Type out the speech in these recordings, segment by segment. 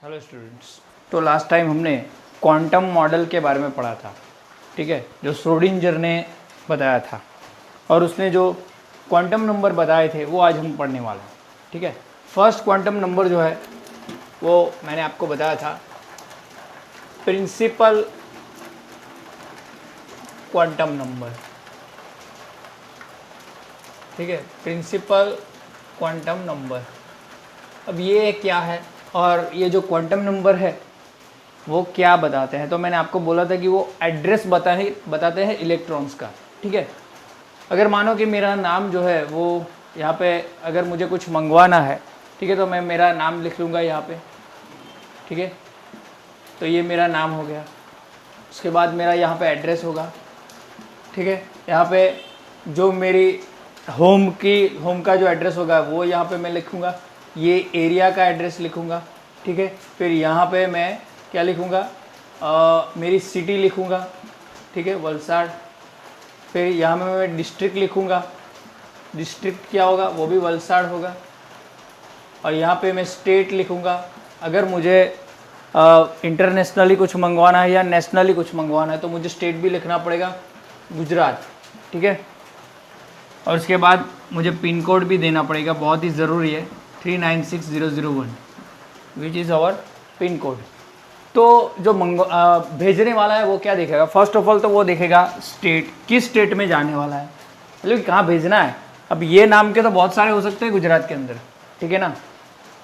Hello students. तो last time हमने quantum model के बारे में पढ़ा था, ठीक है, जो श्रोडिंगर ने बताया था, और उसने जो क्वांटम नंबर बताए थे वो आज हम पढ़ने वाले हैं, ठीक है। फर्स्ट क्वांटम नंबर जो है वो मैंने आपको बताया था प्रिंसिपल क्वांटम नंबर, ठीक है, प्रिंसिपल क्वांटम नंबर। अब ये क्या है और ये जो क्वांटम नंबर है वो क्या बताते हैं, तो मैंने आपको बोला था कि वो एड्रेस बताते हैं इलेक्ट्रॉन्स का, ठीक है। अगर मानो कि मेरा नाम जो है वो यहाँ पे अगर मुझे कुछ मंगवाना है, ठीक है, तो मैं मेरा नाम लिख लूँगा यहाँ पे, ठीक है। तो ये मेरा नाम हो गया। उसके बाद मेरा यहाँ पे एड्रेस होगा, ठीक है। यहाँ पे जो मेरी होम का जो एड्रेस होगा वो यहाँ पे मैं लिखूँगा, ये एरिया का एड्रेस लिखूँगा, ठीक है। फिर यहाँ पे मैं क्या लिखूँगा, मेरी सिटी लिखूँगा, ठीक है, वलसाड़। फिर यहाँ में मैं डिस्ट्रिक्ट लिखूँगा, डिस्ट्रिक्ट क्या होगा, वो भी वलसाड़ होगा। और यहाँ पे मैं स्टेट लिखूँगा। अगर मुझे इंटरनेशनली कुछ मंगवाना है या नेशनली कुछ मंगवाना है तो मुझे स्टेट भी लिखना पड़ेगा, गुजरात, ठीक है। और उसके बाद मुझे पिन कोड भी देना पड़ेगा, बहुत ही ज़रूरी है, 396001 which is our pin code. तो जो भेजने वाला है वो क्या देखेगा, फर्स्ट ऑफ ऑल तो वो देखेगा स्टेट, किस स्टेट में जाने वाला है, मतलब कहाँ भेजना है। अब ये नाम के तो बहुत सारे हो सकते हैं गुजरात के अंदर, ठीक है ना।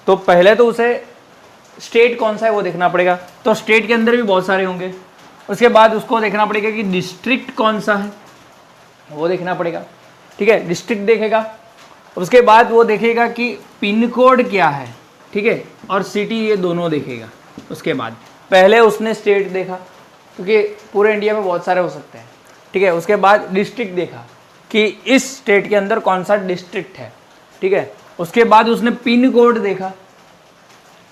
तो पहले तो उसे स्टेट कौन सा है वो देखना पड़ेगा, तो स्टेट के अंदर भी बहुत सारे होंगे। उसके बाद उसको देखना पड़ेगा कि डिस्ट्रिक्ट कौन सा है वो देखना पड़ेगा, ठीक है, डिस्ट्रिक्ट देखेगा। उसके बाद वो देखेगा कि पिन कोड क्या है, ठीक है, और सिटी, ये दोनों देखेगा। उसके बाद पहले उसने स्टेट देखा क्योंकि पूरे इंडिया में बहुत सारे हो सकते हैं, ठीक है। उसके बाद डिस्ट्रिक्ट देखा कि इस स्टेट के अंदर कौन सा डिस्ट्रिक्ट है, ठीक है। उसके बाद उसने पिन कोड देखा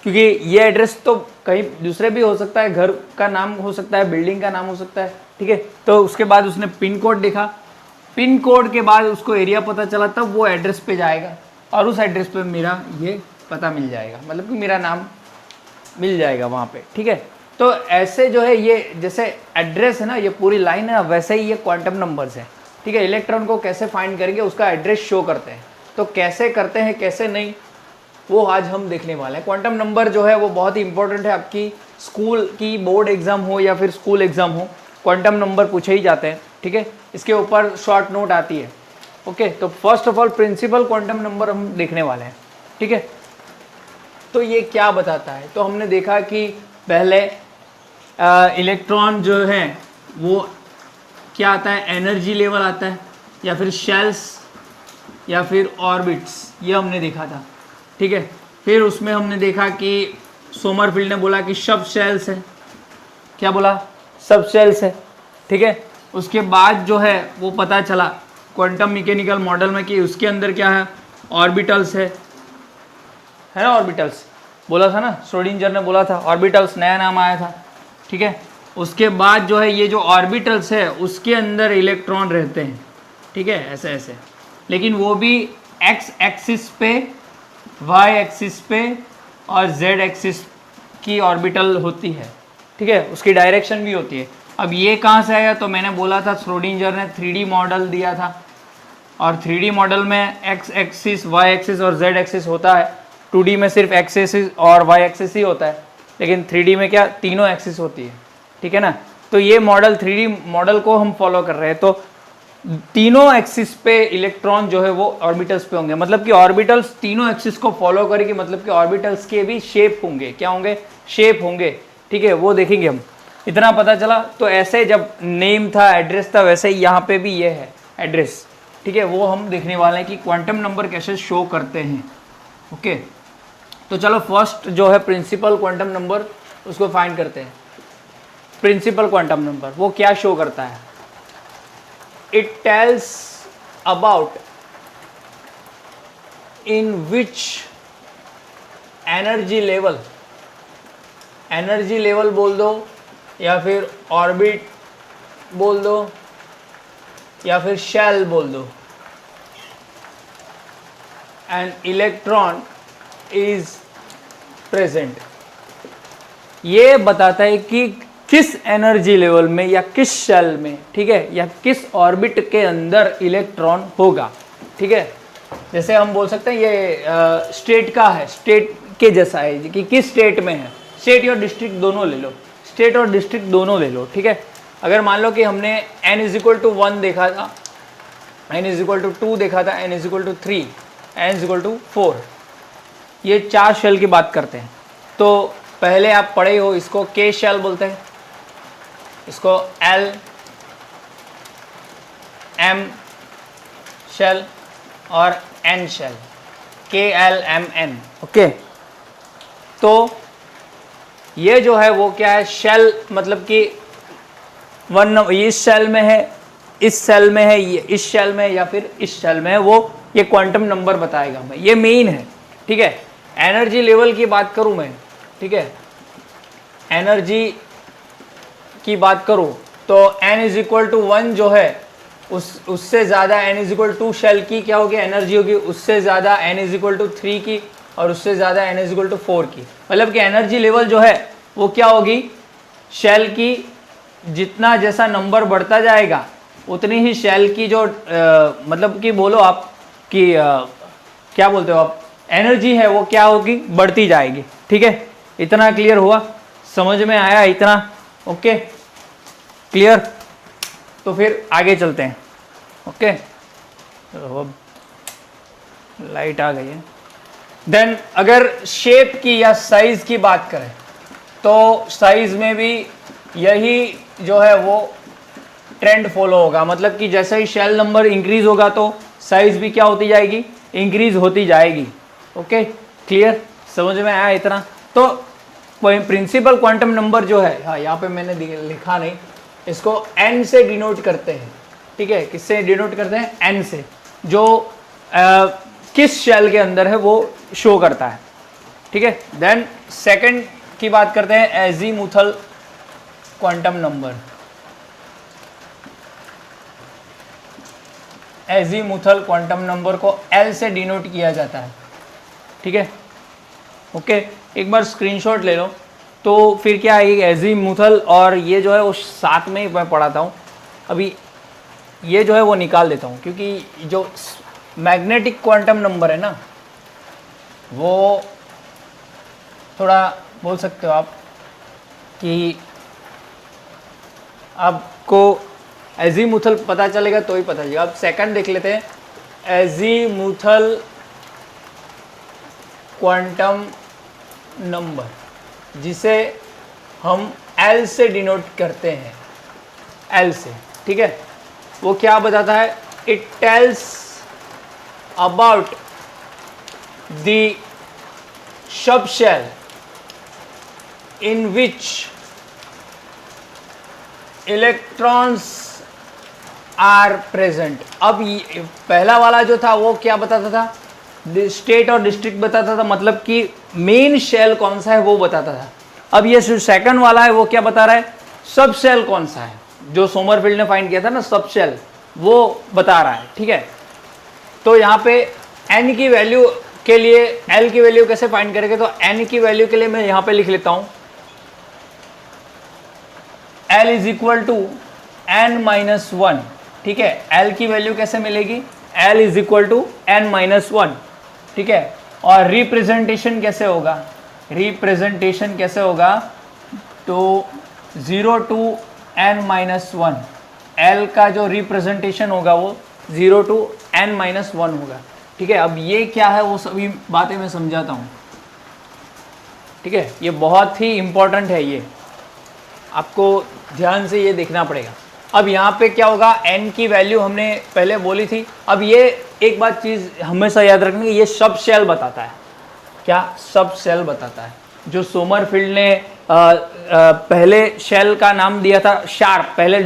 क्योंकि ये एड्रेस तो कहीं दूसरे भी हो सकता है, घर का नाम हो सकता है, बिल्डिंग का नाम हो सकता है, ठीक है। तो उसके बाद उसने पिन कोड देखा। पिन कोड के बाद उसको एरिया पता चला, तब वो एड्रेस पे जाएगा और उस एड्रेस पे मेरा ये पता मिल जाएगा, मतलब कि मेरा नाम मिल जाएगा वहाँ पे, ठीक है। तो ऐसे जो है ये जैसे एड्रेस है ना, ये पूरी लाइन है, वैसे ही ये क्वांटम नंबर्स है, ठीक है। इलेक्ट्रॉन को कैसे फाइंड करेंगे, उसका एड्रेस शो करते हैं। तो कैसे करते हैं कैसे नहीं, वो आज हम देखने वाले हैं। क्वांटम नंबर जो है वो बहुत ही इंपॉर्टेंट है, आपकी स्कूल की बोर्ड एग्जाम हो या फिर स्कूल एग्जाम हो, क्वांटम नंबर पूछे ही जाते हैं, ठीक है। इसके ऊपर शॉर्ट नोट आती है, ओके। तो first of all principal quantum number हम देखने वाले हैं, ठीक है। तो ये क्या बताता है, तो हमने देखा कि पहले इलेक्ट्रॉन जो है वो क्या आता है, एनर्जी लेवल आता है, या फिर शेल्स या फिर ऑर्बिट्स, ये हमने देखा था, ठीक है। फिर उसमें हमने देखा कि सोमरफील्ड ने बोला कि सब शेल्स है, क्या बोला, सब शेल्स है, ठीक है। उसके बाद जो है वो पता चला क्वांटम मैकेनिकल मॉडल में कि उसके अंदर क्या है, ऑर्बिटल्स है ना, ऑर्बिटल्स बोला था ना, श्रोडिंगर ने बोला था, ऑर्बिटल्स नया नाम आया था, ठीक है। उसके बाद जो है ये जो ऑर्बिटल्स है उसके अंदर इलेक्ट्रॉन रहते हैं, ठीक है, ऐसे ऐसे, लेकिन वो भी एक्स एक्सिस पे, वाई एक्सिस पे और जेड एक्सिस की ऑर्बिटल होती है, ठीक है, उसकी डायरेक्शन भी होती है। अब ये कहाँ से आया, तो मैंने बोला था श्रोडिंगर ने 3D मॉडल दिया था, और 3D मॉडल में एक्स एक्सिस, वाई एक्सिस और जेड एक्सिस होता है। 2D में सिर्फ एक्स एक्सिस और वाई एक्सिस ही होता है, लेकिन 3D में क्या, तीनों एक्सिस होती है, ठीक है ना। तो ये मॉडल 3D मॉडल को हम फॉलो कर रहे हैं, तो तीनों एक्सिस पे इलेक्ट्रॉन जो है वो ऑर्बिटल्स पे होंगे, मतलब कि ऑर्बिटल्स तीनों एक्सिस को फॉलो करेगी, मतलब कि ऑर्बिटल्स के भी शेप होंगे, क्या होंगे, शेप होंगे, ठीक है, वो देखेंगे हम। इतना पता चला। तो ऐसे जब नेम था, एड्रेस था, वैसे ही यहाँ पे भी ये है एड्रेस, ठीक है, वो हम देखने वाले हैं कि क्वांटम नंबर कैसे शो करते हैं, ओके। तो चलो फर्स्ट जो है प्रिंसिपल क्वांटम नंबर, उसको फाइंड करते हैं। प्रिंसिपल क्वांटम नंबर वो क्या शो करता है, it tells about in which energy level बोल दो, या फिर ऑर्बिट बोल दो, या फिर शेल बोल दो, एन इलेक्ट्रॉन इज प्रेजेंट, ये बताता है कि किस एनर्जी लेवल में या किस शेल में, ठीक है, या किस ऑर्बिट के अंदर इलेक्ट्रॉन होगा, ठीक है। जैसे हम बोल सकते हैं ये स्टेट का है, स्टेट के जैसा है कि किस स्टेट में है। स्टेट और डिस्ट्रिक्ट दोनों ले लो, स्टेट और डिस्ट्रिक्ट दोनों ले लो, ठीक है। अगर मान लो कि हमने n = 1 देखा था, n = 2 देखा था, n = 3, n = 4, ये 4 शेल की बात करते हैं। तो पहले आप पढ़े हो, इसको के शेल बोलते हैं, इसको L M शेल और N शेल, KLMN, ओके। तो ये जो है वो क्या है, शेल मतलब कि इस शेल में है, इस सेल में है, ये इस शेल में या फिर इस शेल में है, वो ये क्वांटम नंबर बताएगा हमें, ये मेन है, ठीक है। एनर्जी लेवल की बात करूं मैं, ठीक है, एनर्जी की बात करूं तो n = 1 जो है उससे ज़्यादा n = 2 शेल की क्या होगी, एनर्जी होगी, उससे ज़्यादा n = 3 की, और उससे ज़्यादा n = 4 की। मतलब कि एनर्जी लेवल जो है वो क्या होगी, शेल की जितना जैसा नंबर बढ़ता जाएगा उतनी ही शेल की जो मतलब कि बोलो आप कि क्या बोलते हो आप, एनर्जी है वो क्या होगी, बढ़ती जाएगी, ठीक है। इतना क्लियर हुआ, समझ में आया इतना, ओके क्लियर। तो फिर आगे चलते हैं, ओके। अब लाइट आ गई है। देन अगर शेप की या साइज की बात करें तो साइज में भी यही जो है वो ट्रेंड फॉलो होगा, मतलब कि जैसे ही शेल नंबर इंक्रीज होगा तो साइज भी क्या होती जाएगी, इंक्रीज होती जाएगी, ओके क्लियर, समझ में आया इतना। तो प्रिंसिपल क्वांटम नंबर जो है, हाँ यहाँ पे मैंने लिखा नहीं, इसको n से डिनोट करते हैं, ठीक है। किससे डिनोट करते हैं, n से, जो किस शेल के अंदर है वो शो करता है, ठीक है। देन सेकंड की बात करते हैं, azimuthal quantum number. Azimuthal quantum number को L से डिनोट किया जाता है, ठीक है, ओके। एक बार स्क्रीनशॉट ले लो तो फिर क्या है, एजीमुथल और ये जो है वो साथ में ही मैं पढ़ाता हूँ। अभी ये जो है वो निकाल देता हूँ, क्योंकि जो मैग्नेटिक क्वांटम नंबर है ना, वो थोड़ा बोल सकते हो आप कि आपको एजीमुथल पता चलेगा तो ही पता चलेगा। अब सेकंड देख लेते हैं, एजीमुथल क्वांटम नंबर, जिसे हम L से डिनोट करते हैं, L से, ठीक है। वो क्या बताता है, it tells about the sub shell in which electrons are present. अब पहला वाला जो था वो क्या बताता था, स्टेट और डिस्ट्रिक्ट बताता था, मतलब कि मेन शेल कौन सा है वो बताता था। अब ये सेकंड वाला है वो क्या बता रहा है, सब शेल कौन सा है, जो सोमरफील्ड ने फाइंड किया था ना सब शेल, वो बता रहा है, ठीक है। तो यहाँ पे n की वैल्यू के लिए L की वैल्यू कैसे फाइंड करेंगे, तो n की वैल्यू के लिए मैं यहाँ पे लिख लेता हूँ, L = n-1, ठीक है। L की वैल्यू कैसे मिलेगी, L = n-1, ठीक है। और रिप्रेजेंटेशन कैसे होगा, रिप्रेजेंटेशन कैसे होगा, तो 0 to n-1, L का जो रिप्रेजेंटेशन होगा वो 0 to n-1 होगा, ठीक है। अब ये क्या है वो सभी बातें मैं समझाता हूँ, ठीक है। ये बहुत ही इंपॉर्टेंट है, ये आपको ध्यान से ये देखना पड़ेगा। अब यहाँ पे क्या होगा, n की वैल्यू हमने पहले बोली थी। अब ये एक बात चीज़ हमेशा याद रखनी है, ये सब शेल बताता है, क्या सब शेल बताता है। जो सोमरफील्ड ने पहले शेल का नाम दिया था शार्प, पहले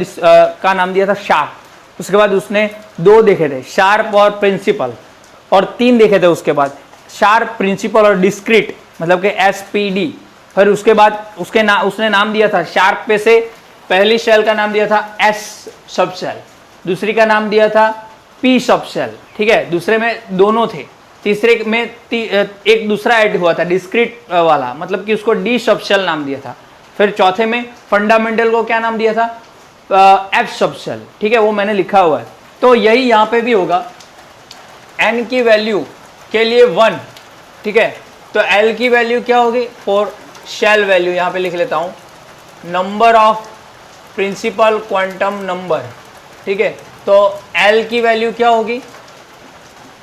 का नाम दिया था शार्प, उसके बाद उसने 2 देखे थे, शार्प और प्रिंसिपल, और 3 देखे थे उसके बाद, शार्प, प्रिंसिपल और डिस्क्रीट, मतलब कि SPD। फिर उसके बाद उसने नाम दिया था शार्प पे से, पहली शेल का नाम दिया था S सब शेल, दूसरी का नाम दिया था P सब शेल, ठीक है। दूसरे में दोनों थे, तीसरे में एक दूसरा ऐड हुआ था डिस्क्रीट वाला, मतलब कि उसको डी सब शेल नाम दिया था। फिर चौथे में फंडामेंटल को क्या नाम दिया था, एफ सब शेल, ठीक है, वो मैंने लिखा हुआ है। तो यही यहाँ पे भी होगा, एन की वैल्यू के लिए 1, ठीक है, तो एल की वैल्यू क्या होगी, फॉर शेल वैल्यू यहाँ पे लिख लेता हूँ, number of principal quantum number, ठीक है, तो एल की वैल्यू क्या होगी,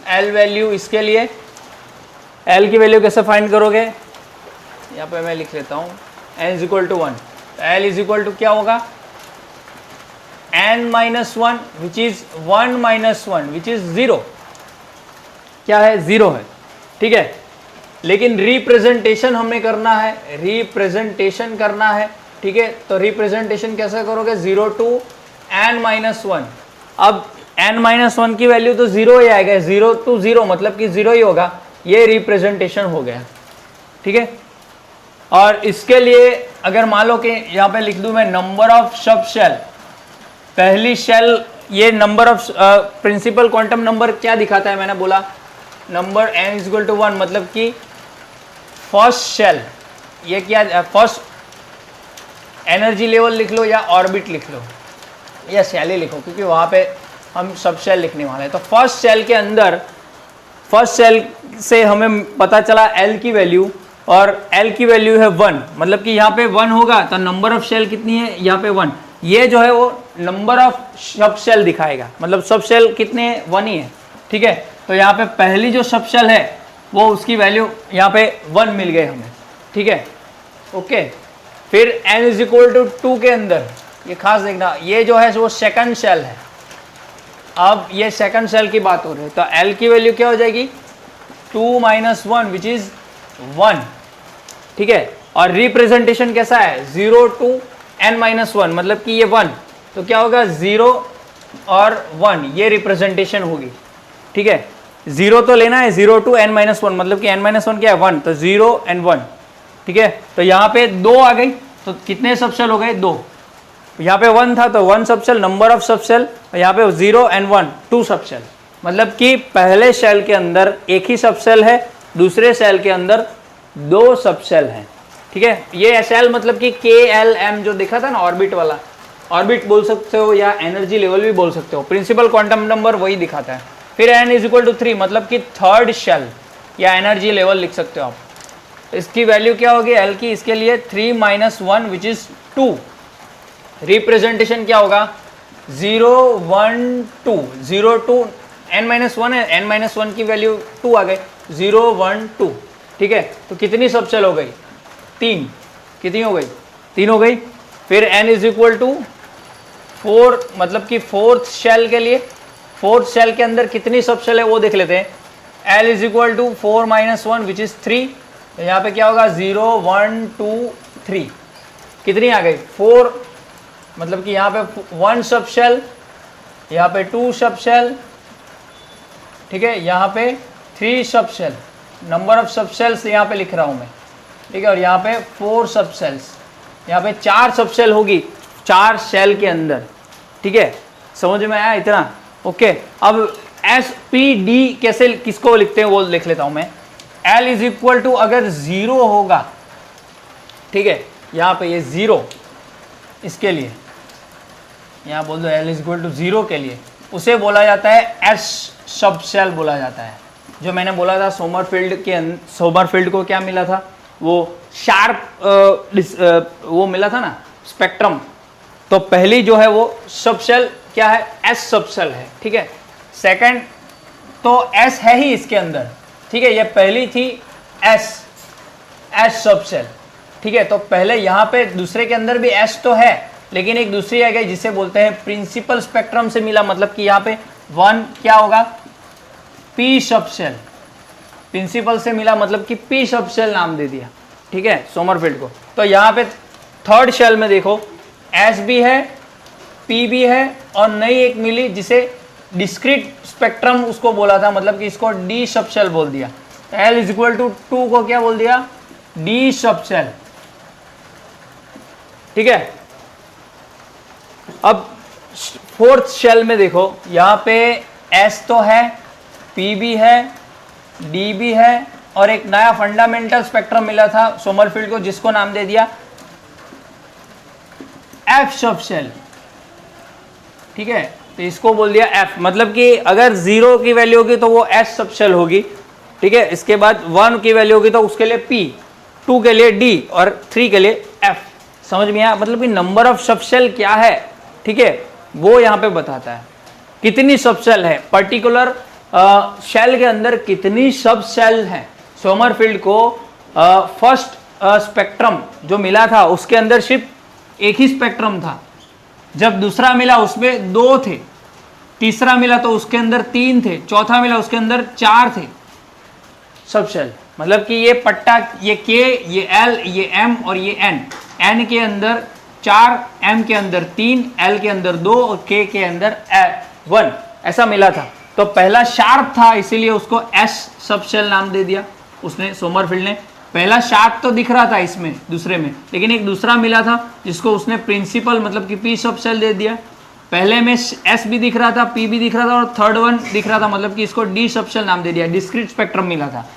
एल वैल्यू इसके लिए, एल की वैल्यू कैसे फाइंड करोगे, यहाँ पे मैं लिख लेता हूँ n is equal to 1, L is equal to क्या होगा, n minus 1 which is 1 minus 1 which is 0, क्या है, 0 है, ठीक है। लेकिन रिप्रेजेंटेशन हमें करना है, रिप्रेजेंटेशन करना है, ठीक है, तो रिप्रेजेंटेशन कैसे करोगे, 0 टू n माइनस 1, अब n माइनस 1 की वैल्यू तो 0 ही आएगा, 0 टू 0 मतलब कि 0 ही होगा, ये रिप्रेजेंटेशन हो गया, ठीक है। और इसके लिए अगर मान लो कि यहाँ पे लिख दूं मैं नंबर ऑफ सब शेल, पहली शेल, ये number of principal quantum number क्या दिखाता है, मैंने बोला number n is equal to 1, मतलब कि फर्स्ट शेल, ये क्या, फर्स्ट एनर्जी लेवल लिख लो या ऑर्बिट लिख लो या शेल ही लिखो, क्योंकि वहाँ पे हम सब शेल लिखने वाले हैं। तो फर्स्ट शेल के अंदर, फर्स्ट शेल से हमें पता चला L की वैल्यू, और L की वैल्यू है 1, मतलब कि यहाँ पे 1 होगा तो नंबर ऑफ शेल कितनी है, यहाँ पे 1, ये जो है वो नंबर ऑफ सब शेल दिखाएगा, मतलब सब शेल कितने हैं, 1 ही है, ठीक है। तो यहाँ पे पहली जो सब शेल है वो उसकी वैल्यू यहाँ पे 1 मिल गए हमें, ठीक है, ओके। फिर n इज इक्वल टू 2 के अंदर, ये खास देखना, ये जो है वो सेकंड शेल है, अब ये सेकंड शेल की बात हो रही है, तो L की वैल्यू क्या हो जाएगी, 2 माइनस 1 विच इज 1, ठीक है। और रिप्रेजेंटेशन कैसा है, 0 टू n माइनस 1, मतलब कि ये 1, तो क्या होगा, 0 और 1, ये रिप्रेजेंटेशन होगी, ठीक है। 0 तो लेना है, 0 टू n माइनस 1, मतलब कि n माइनस 1 क्या है, 1, तो 0 and 1, ठीक है। तो यहाँ पे 2 आ गई, तो कितने सब शेल हो गए, 2, यहाँ पे 1 था तो 1 sub shell, number of sub shell, यहाँ पे 0 and 1, 2 सब शेल, मतलब कि पहले शेल के अंदर एक ही सब शेल है, दूसरे शेल के अंदर 2 सब शेल हैं, ठीक है। ये शेल मतलब कि KLM जो देखा था ना ऑर्बिट वाला, ऑर्बिट बोल सकते हो या एनर्जी लेवल भी बोल सकते हो, प्रिंसिपल क्वांटम नंबर वही दिखाता है। फिर n इज इक्वल टू 3, मतलब कि थर्ड शेल या एनर्जी लेवल लिख सकते हो आप। इसकी वैल्यू क्या होगी L की, इसके लिए 3 माइनस 1 विच इज 2, रिप्रेजेंटेशन क्या होगा, 0 1 2, 0 टू n माइनस 1 है, n माइनस 1 की वैल्यू 2 आ गई, 0 1 2, ठीक है। तो कितनी सब शेल हो गई, 3, कितनी हो गई, 3 हो गई। फिर n इज इक्वल टू 4, मतलब कि फोर्थ शेल के लिए, फोर्थ शेल के अंदर कितनी सब शेल है वो देख लेते हैं। L is equal to 4 minus 1 which is 3, यहाँ पे क्या होगा, 0 1 2 3, कितनी आ गई, 4, मतलब कि यहाँ पे 1 सब शेल, यहाँ पे 2 सब शेल, ठीक है, यहाँ पे 3 sub shell, number of sub shells यहाँ पे लिख रहा हूँ मैं, ठीक है, और यहाँ पे 4 सब शेल्स, यहाँ पे 4 सब शेल होगी 4 शेल के अंदर, ठीक है, समझ में आया इतना, ओके। अब SPD कैसे, किसको लिखते हैं वो लिख लेता हूँ मैं। L इज इक्वल टू, अगर 0 होगा, ठीक है, यहाँ पे ये 0, इसके लिए यहाँ बोल दो L इज इक्वल टू 0 के लिए, उसे बोला जाता है S सब शेल बोला जाता है। जो मैंने बोला था सोमरफेल्ड को क्या मिला था, वो शार्प वो मिला था ना स्पेक्ट्रम, तो पहली जो है वो सब शेल क्या है, S सब शेल है, ठीक है। सेकंड तो S है ही इसके अंदर, ठीक है, ये पहली थी S सब शेल, ठीक है। तो पहले यहाँ पे दूसरे के अंदर भी S तो है, लेकिन एक दूसरी आ गई जिसे बोलते हैं प्रिंसिपल स्पेक्ट्रम से मिला, मतलब कि यहाँ पे 1 क्या होगा, P सब शेल, प्रिंसिपल से मिला मतलब कि P सब शेल नाम दे दिया, ठीक है, सोमरफेल्ड को। तो यहाँ पे थर्ड शेल में देखो S भी है, P भी है, और नई एक मिली जिसे डिस्क्रीट स्पेक्ट्रम उसको बोला था, मतलब कि इसको D सब शेल बोल दिया। L इज इक्वल टू 2 को क्या बोल दिया, D सब शेल, ठीक है। अब फोर्थ शेल में देखो, यहाँ पे S तो है, P भी है, डी भी है, और एक नया फंडामेंटल स्पेक्ट्रम मिला था सोमरफील्ड को, जिसको नाम दे दिया एफ सबशेल। ठीक है, तो इसको बोल दिया एफ, मतलब कि अगर 0 की वैल्यू होगी तो वो एस सबशेल होगी। ठीक है, इसके बाद 1 की वैल्यू होगी तो उसके लिए पी, 2 के लिए डी और 3 के लिए एफ। समझ में आया? मतलब कि नंबर ऑफ सबशेल क्या है, ठीक है, वो यहाँ पे बताता है कितनी सबशेल है, पर्टिकुलर शेल के अंदर कितनी सबशेल है। सोमरफील्ड को फर्स्ट स्पेक्ट्रम जो मिला था उसके अंदर सिर्फ एक ही स्पेक्ट्रम था, जब दूसरा मिला उसमें 2 थे, तीसरा मिला तो उसके अंदर 3 थे, चौथा मिला उसके अंदर 4 थे सबशेल। मतलब कि ये पट्टा, ये के, ये एल, ये एम और ये एन के अंदर 4, एम के अंदर 3, एल के अंदर 2 और के अंदर 1 ऐसा मिला था। तो पहला शार्प था इसीलिए उसको एस सबशेल नाम दे दिया उसने, सोमरफील्ड ने। पहला शार्प तो दिख रहा था इसमें दूसरे में, लेकिन एक दूसरा मिला था जिसको उसने प्रिंसिपल मतलब कि पी सबशेल दे दिया। पहले में एस भी दिख रहा था, पी भी दिख रहा था और थर्ड वन दिख रहा था, मतलब कि इसको डी सबशेल नाम दे दिया। डिस्क्रीट स्पेक्ट्रम मिला था,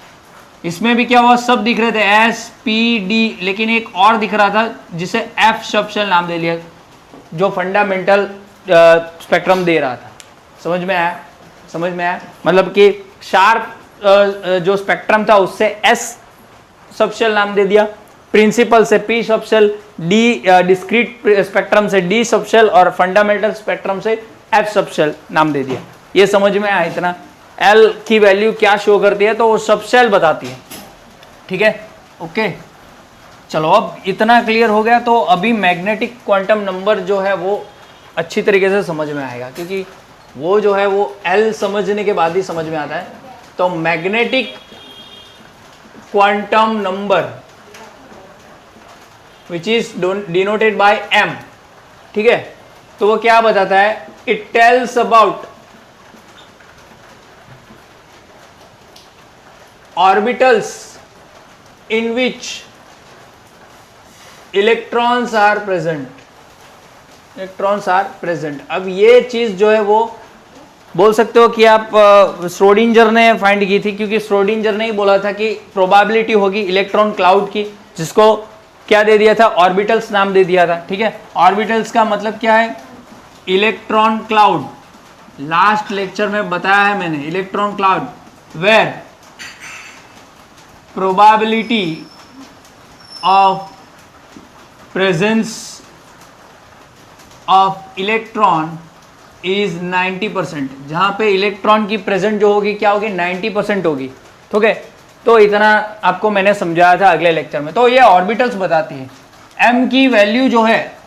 इसमें भी क्या हुआ, सब दिख रहे थे एस पी डी, लेकिन एक और दिख रहा था जिसे एफ सबशेल नाम दे लिया, जो फंडामेंटल स्पेक्ट्रम दे रहा था। समझ में आया? समझ में आया? मतलब कि शार्प जो स्पेक्ट्रम था उससे एस सबशेल नाम दे दिया, प्रिंसिपल से P subshell, D discrete spectrum से डी सबशेल और फंडामेंटल स्पेक्ट्रम से एफ सबशेल नाम दे दिया। ये समझ में आया इतना? एल की वैल्यू क्या शो करती है तो वो सबशेल बताती है। ठीक है, ओके, चलो अब इतना क्लियर हो गया। तो अभी मैग्नेटिक क्वांटम नंबर जो है वो अच्छी तरीके से समझ में आएगा, क्योंकि वो जो है वो एल समझने के बाद ही समझ में आता है। तो magnetic quantum number which is denoted by M, ठीक है, तो वो क्या बताता है? It tells about orbitals in which electrons are present, electrons are present. अब ये चीज जो है वो बोल सकते हो कि आप श्रोडिंजर ने फाइंड की थी, क्योंकि श्रोडिंजर ने ही बोला था कि प्रोबेबिलिटी होगी इलेक्ट्रॉन क्लाउड की, जिसको क्या दे दिया था? ऑर्बिटल्स नाम दे दिया था। ठीक है, ऑर्बिटल्स का मतलब क्या है? Electron cloud. लास्ट लेक्चर में बताया है मैंने, electron cloud where probability of presence of electron is 90%, जहां पे इलेक्ट्रॉन की प्रेजेंट जो होगी क्या होगी? 90% होगी। ठीक है, तो इतना आपको मैंने समझाया था अगले लेक्चर में। तो ये ऑर्बिटल्स बताती है। एम की वैल्यू जो है,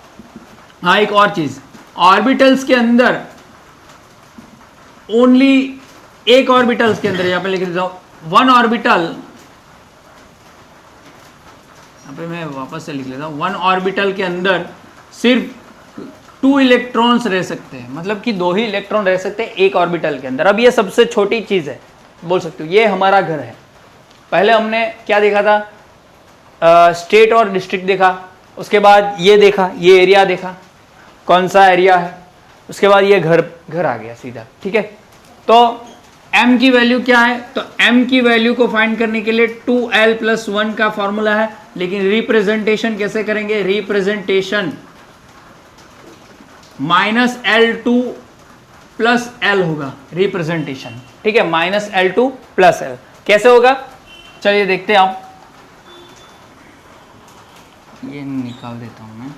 हाँ एक और चीज, ऑर्बिटल्स के अंदर ओनली एक ऑर्बिटल्स के अंदर, यहाँ पे लिख देता हूं, वन ऑर्बिटल, यहाँ पे मैं वापस से लिख लेता हूं, वन ऑर्बिटल के अंदर सिर्फ 2 इलेक्ट्रॉन्स रह सकते हैं, मतलब कि 2 ही इलेक्ट्रॉन रह सकते हैं एक ऑर्बिटल के अंदर। अब ये सबसे छोटी चीज है, बोल सकते हो ये हमारा घर है। पहले हमने क्या देखा था? स्टेट और डिस्ट्रिक्ट देखा, उसके बाद ये देखा, ये एरिया देखा, कौन सा एरिया है, उसके बाद ये घर आ गया सीधा। ठीक है, तो m की वैल्यू क्या है? तो m की वैल्यू को फाइंड करने के लिए 2l+1 का फॉर्मूला है, लेकिन रिप्रेजेंटेशन कैसे करेंगे? रिप्रेजेंटेशन -L2 + L होगा रिप्रेजेंटेशन। ठीक है, -L2 + L कैसे होगा? चलिए देखते हैं। आप ये निकाल देता हूं मैं।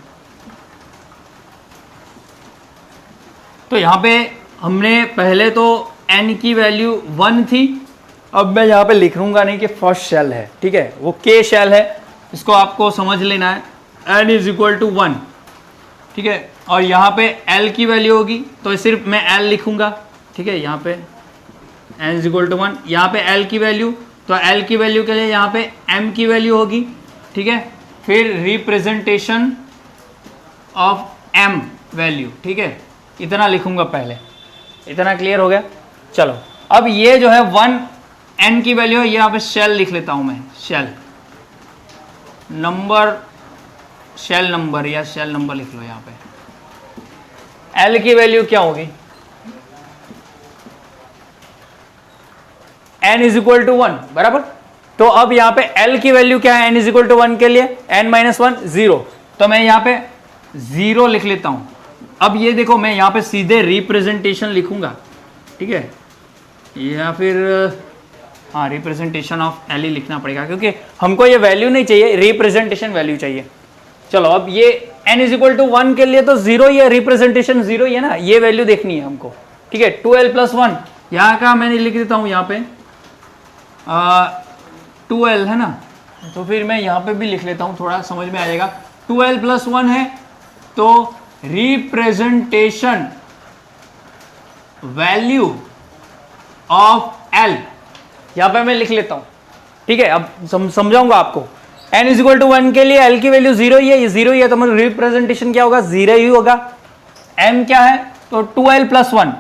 तो यहां पे हमने पहले तो n की वैल्यू 1 थी, अब मैं यहाँ पे लिख लूंगा नहीं कि फर्स्ट शेल है। ठीक है, वो k शेल है, इसको आपको समझ लेना है। n = 1, ठीक है, और यहाँ पे l की वैल्यू होगी तो सिर्फ मैं l लिखूंगा। ठीक है, यहाँ पे n = 1, यहाँ पे l की वैल्यू, तो l की वैल्यू के लिए यहाँ पे m की वैल्यू होगी। ठीक है, फिर रिप्रेजेंटेशन ऑफ m वैल्यू। ठीक है, इतना लिखूंगा पहले। इतना क्लियर हो गया? चलो अब ये जो है 1 n की वैल्यू है, यहाँ पे शेल लिख लेता हूं मैं, शेल नंबर, शेल नंबर या शेल नंबर लिख लो यहाँ पे। l की वैल्यू क्या होगी? n इज इक्वल टू 1 बराबर। तो अब यहाँ पे l की वैल्यू क्या है n इज इक्वल टू 1 के लिए, n माइनस 1 0, तो मैं यहाँ पे 0 लिख लेता हूं। अब ये देखो मैं यहाँ पे सीधे रिप्रेजेंटेशन लिखूंगा, ठीक है, या फिर हाँ रिप्रेजेंटेशन ऑफ l ही लिखना पड़ेगा क्योंकि हमको ये वैल्यू नहीं चाहिए, रिप्रेजेंटेशन वैल्यू चाहिए। चलो अब ये n इज इक्वल टू 1 के लिए तो 0 ही है, रिप्रेजेंटेशन 0 ही है ना, ये वैल्यू देखनी है हमको, ठीक है। 2l प्लस 1 यहाँ का मैंने लिख देता हूँ, यहाँ पे 2l है ना, तो फिर मैं यहाँ पे भी लिख लेता हूँ, थोड़ा समझ में आ जाएगा। 2l प्लस 1 है तो रिप्रेजेंटेशन वैल्यू ऑफ l यहाँ पे मैं लिख लेता हूँ, ठीक है। अब समझाऊंगा आपको। n इज इक्वल टू 1 के लिए l की वैल्यू 0 ही है, ये 0 ही है, तो मतलब रिप्रेजेंटेशन क्या होगा, 0 ही होगा। m क्या है तो 2l प्लस 1,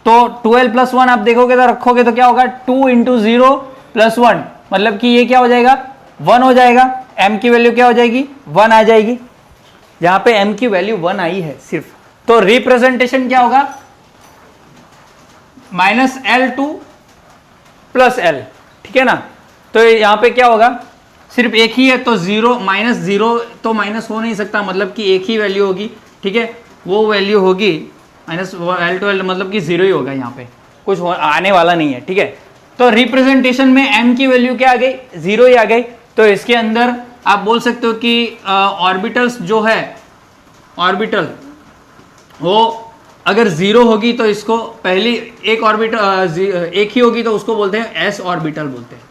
तो 2l प्लस 1 आप देखोगे तो रखोगे तो क्या होगा 2 इंटू 0 प्लस 1, मतलब कि ये क्या हो जाएगा 1 हो जाएगा। m की वैल्यू क्या हो जाएगी 1 आ जाएगी, यहाँ पे m की वैल्यू 1 आई है सिर्फ, तो रिप्रेजेंटेशन क्या होगा माइनस L2 प्लस L, ठीक है ना। तो यहाँ पे क्या होगा सिर्फ एक ही है, तो 0 माइनस 0 तो माइनस हो नहीं सकता, मतलब कि एक ही वैल्यू होगी, ठीक है, वो वैल्यू होगी माइनस L2 L, मतलब कि 0 ही होगा, यहाँ पे कुछ आने वाला नहीं है, ठीक है। तो रिप्रेजेंटेशन में m की वैल्यू क्या आ गई 0 ही आ गई, तो इसके अंदर आप बोल सकते हो कि ऑर्बिटल्स जो है, ऑर्बिटल वो अगर 0 होगी तो इसको पहली एक ऑर्बिटल एक ही होगी तो उसको बोलते हैं s ऑर्बिटल बोलते हैं।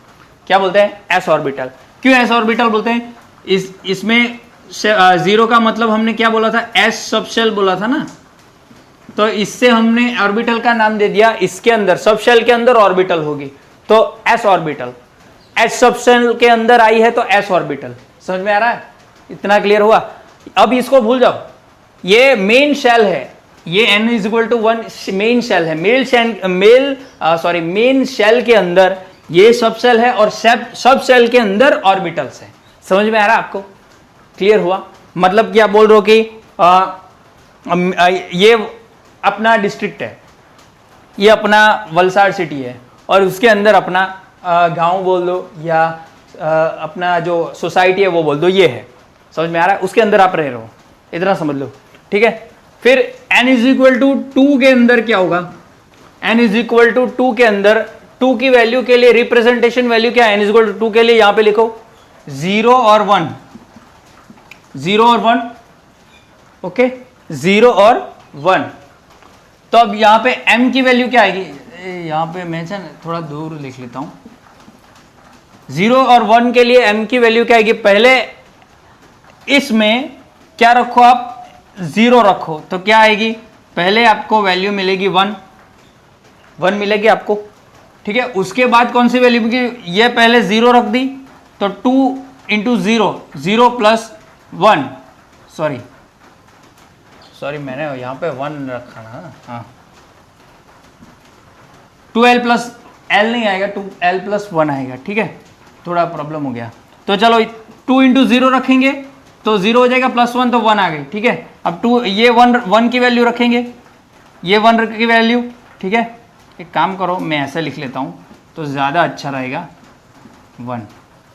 क्या बोलते हैं s ऑर्बिटल। क्यों s ऑर्बिटल बोलते हैं, इसमें 0 का मतलब हमने क्या बोला था s सबशेल बोला था ना, तो इससे हमने ऑर्बिटल का नाम दे दिया, इसके अंदर सबशेल के अंदर ऑर्बिटल होगी तो s ऑर्बिटल, s सबशेल के अंदर आई है तो s ऑर्बिटल। समझ में आ रहा है, इतना क्लियर हुआ। अब इसको भूल जाओ, ये मेन शेल है, ये n is equal to 1 main shell है, मेन शेल के अंदर ये सब शेल है और सब शेल के अंदर ऑर्बिटल्स है। समझ में आ रहा है आपको, क्लियर हुआ। मतलब क्या बोल रहे हो कि ये अपना डिस्ट्रिक्ट है, ये अपना वलसाड़ सिटी है और उसके अंदर अपना गांव बोल दो या अपना जो सोसाइटी है वो बोल दो, ये है। समझ में आ रहा है, उसके अंदर आप रह रहे हो, इतना समझ लो, ठीक है। फिर n इज इक्वल टू 2 के अंदर क्या होगा, n इज इक्वल टू 2 के अंदर 2 की वैल्यू के लिए रिप्रेजेंटेशन वैल्यू क्या है, n इज इक्वल टू 2 के लिए यहां पे लिखो 0 और 1, 0 और 1, ओके 0 और 1। तो अब यहां पे m की वैल्यू क्या आएगी, यहां पे मैं थोड़ा दूर लिख लेता हूं। 0 और 1 के लिए m की वैल्यू क्या आएगी, पहले इसमें क्या रखो आप 0 रखो तो क्या आएगी, पहले आपको वैल्यू मिलेगी 1 मिलेगी आपको, ठीक है। उसके बाद कौन सी वैल्यू मिलेगी, ये पहले 0 रख दी तो 2 इंटू 0 प्लस 1, सॉरी मैंने यहाँ पे 1 रखा ना, हाँ 2l प्लस l नहीं आएगा, 2l प्लस 1 आएगा, ठीक है, थोड़ा प्रॉब्लम हो गया। तो चलो 2 इंटू 0 रखेंगे तो 0 हो जाएगा, प्लस 1 तो 1 आ गई, ठीक है। अब 2 ये 1 की वैल्यू रखेंगे, ये 1 की वैल्यू, ठीक है। एक काम करो मैं ऐसे लिख लेता हूँ तो ज़्यादा अच्छा रहेगा 1,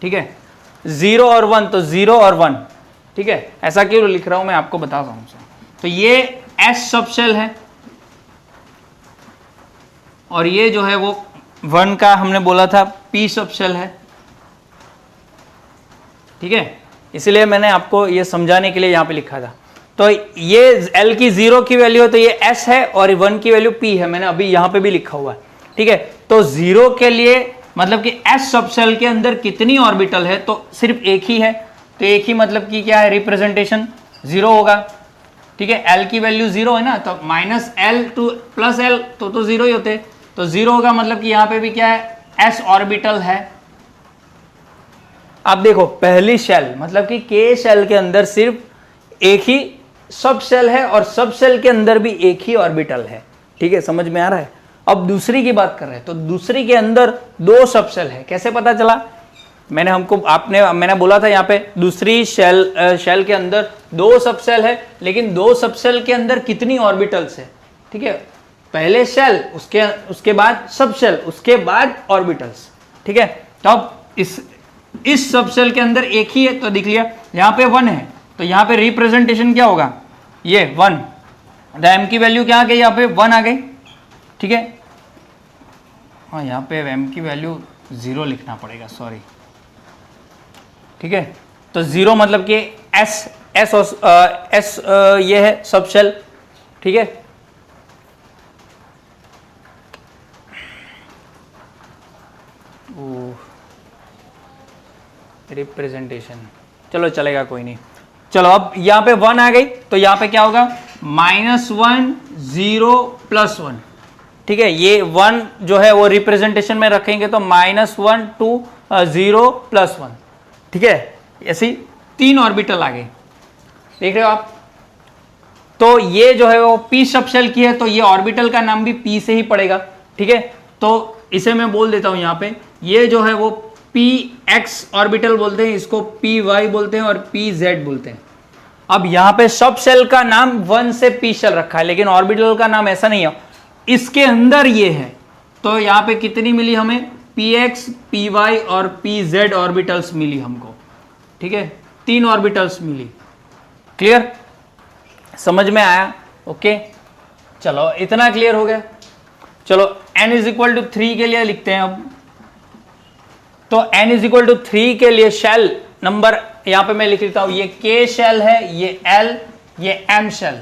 ठीक है। 0 और 1 तो 0 और 1, ठीक है। ऐसा क्यों लिख रहा हूँ मैं आपको बताता हूँ। तो ये s सबशेल है और ये जो है वो 1 का हमने बोला था p सबशेल है, ठीक है। इसलिए मैंने आपको ये समझाने के लिए यहाँ पे लिखा था। तो ये L की 0 की वैल्यू है तो ये S है और 1 की वैल्यू P है, मैंने अभी यहाँ पे भी लिखा हुआ है, ठीक है। तो 0 के लिए मतलब कि S सबशेल के अंदर कितनी ऑर्बिटल है, तो सिर्फ एक ही है, तो एक ही मतलब कि क्या है रिप्रेजेंटेशन 0 होगा, ठीक है। L की वैल्यू 0 है ना, तो minus L two plus L तो 0 ही होते, तो 0 होगा, मतलब कि यहाँ पे भी क्या है S ऑर्बिटल है। आप देखो पहली शेल मतलब कि K शेल के अंदर सिर्फ एक ही सब शेल है और सब शेल के अंदर भी एक ही ऑर्बिटल है, ठीक है, समझ में आ रहा है। अब दूसरी की बात कर रहे हैं तो दूसरी के अंदर 2 सब शेल है, कैसे पता चला, मैंने बोला था यहाँ पे दूसरी शेल के अंदर 2 सब शेल है, लेकिन 2 सब शेल के अंदर कितनी ऑर्बिटल्स है, ठीक है, पहले शेल, उसके बाद सब शेल, उसके बाद ऑर्बिटल्स। ठीक है, तो अब इस सब शेल के अंदर एक ही है तो दिख लिया, यहाँ पे 1 है तो यहाँ पे रिप्रेजेंटेशन क्या होगा, ये 1, एम की वैल्यू क्या आ गई, यहाँ पे 1 आ गई। ठीक है, हाँ यहाँ पे एम की वैल्यू 0 लिखना पड़ेगा, सॉरी। ठीक है, तो 0 मतलब कि एस ये है सब शेल। ठीक है, रिप्रेजेंटेशन, चलो चलेगा, कोई नहीं। चलो अब यहाँ पे 1 आ गई तो यहाँ पे क्या होगा, -1 0 +1। ठीक है, ये 1 जो है वो रिप्रेजेंटेशन में रखेंगे तो -1 2 0 +1। ठीक है, ऐसी 3 ऑर्बिटल आ गए, देख रहे हो आप। तो ये जो है वो p सब शेल की है तो ये ऑर्बिटल का नाम भी p से ही पड़ेगा। ठीक है, तो इसे मैं बोल देता हूं यहाँ पे, ये जो है वो px ऑर्बिटल बोलते हैं, इसको py बोलते हैं और pz बोलते हैं। अब यहाँ पे सब शेल का नाम 1 से p शेल रखा है, लेकिन ऑर्बिटल का नाम ऐसा नहीं है, इसके अंदर ये है। तो यहाँ पे कितनी मिली हमें, px py और pz ऑर्बिटल्स मिली हमको। ठीक है, 3 ऑर्बिटल्स मिली। क्लियर, समझ में आया? ओके, चलो इतना क्लियर हो गया। चलो n = 3 के लिए लिखते हैं अब। तो n = 3 के लिए शेल नंबर यहां पे मैं लिख लेता हूं, ये k शेल है, ये l, ये m शेल।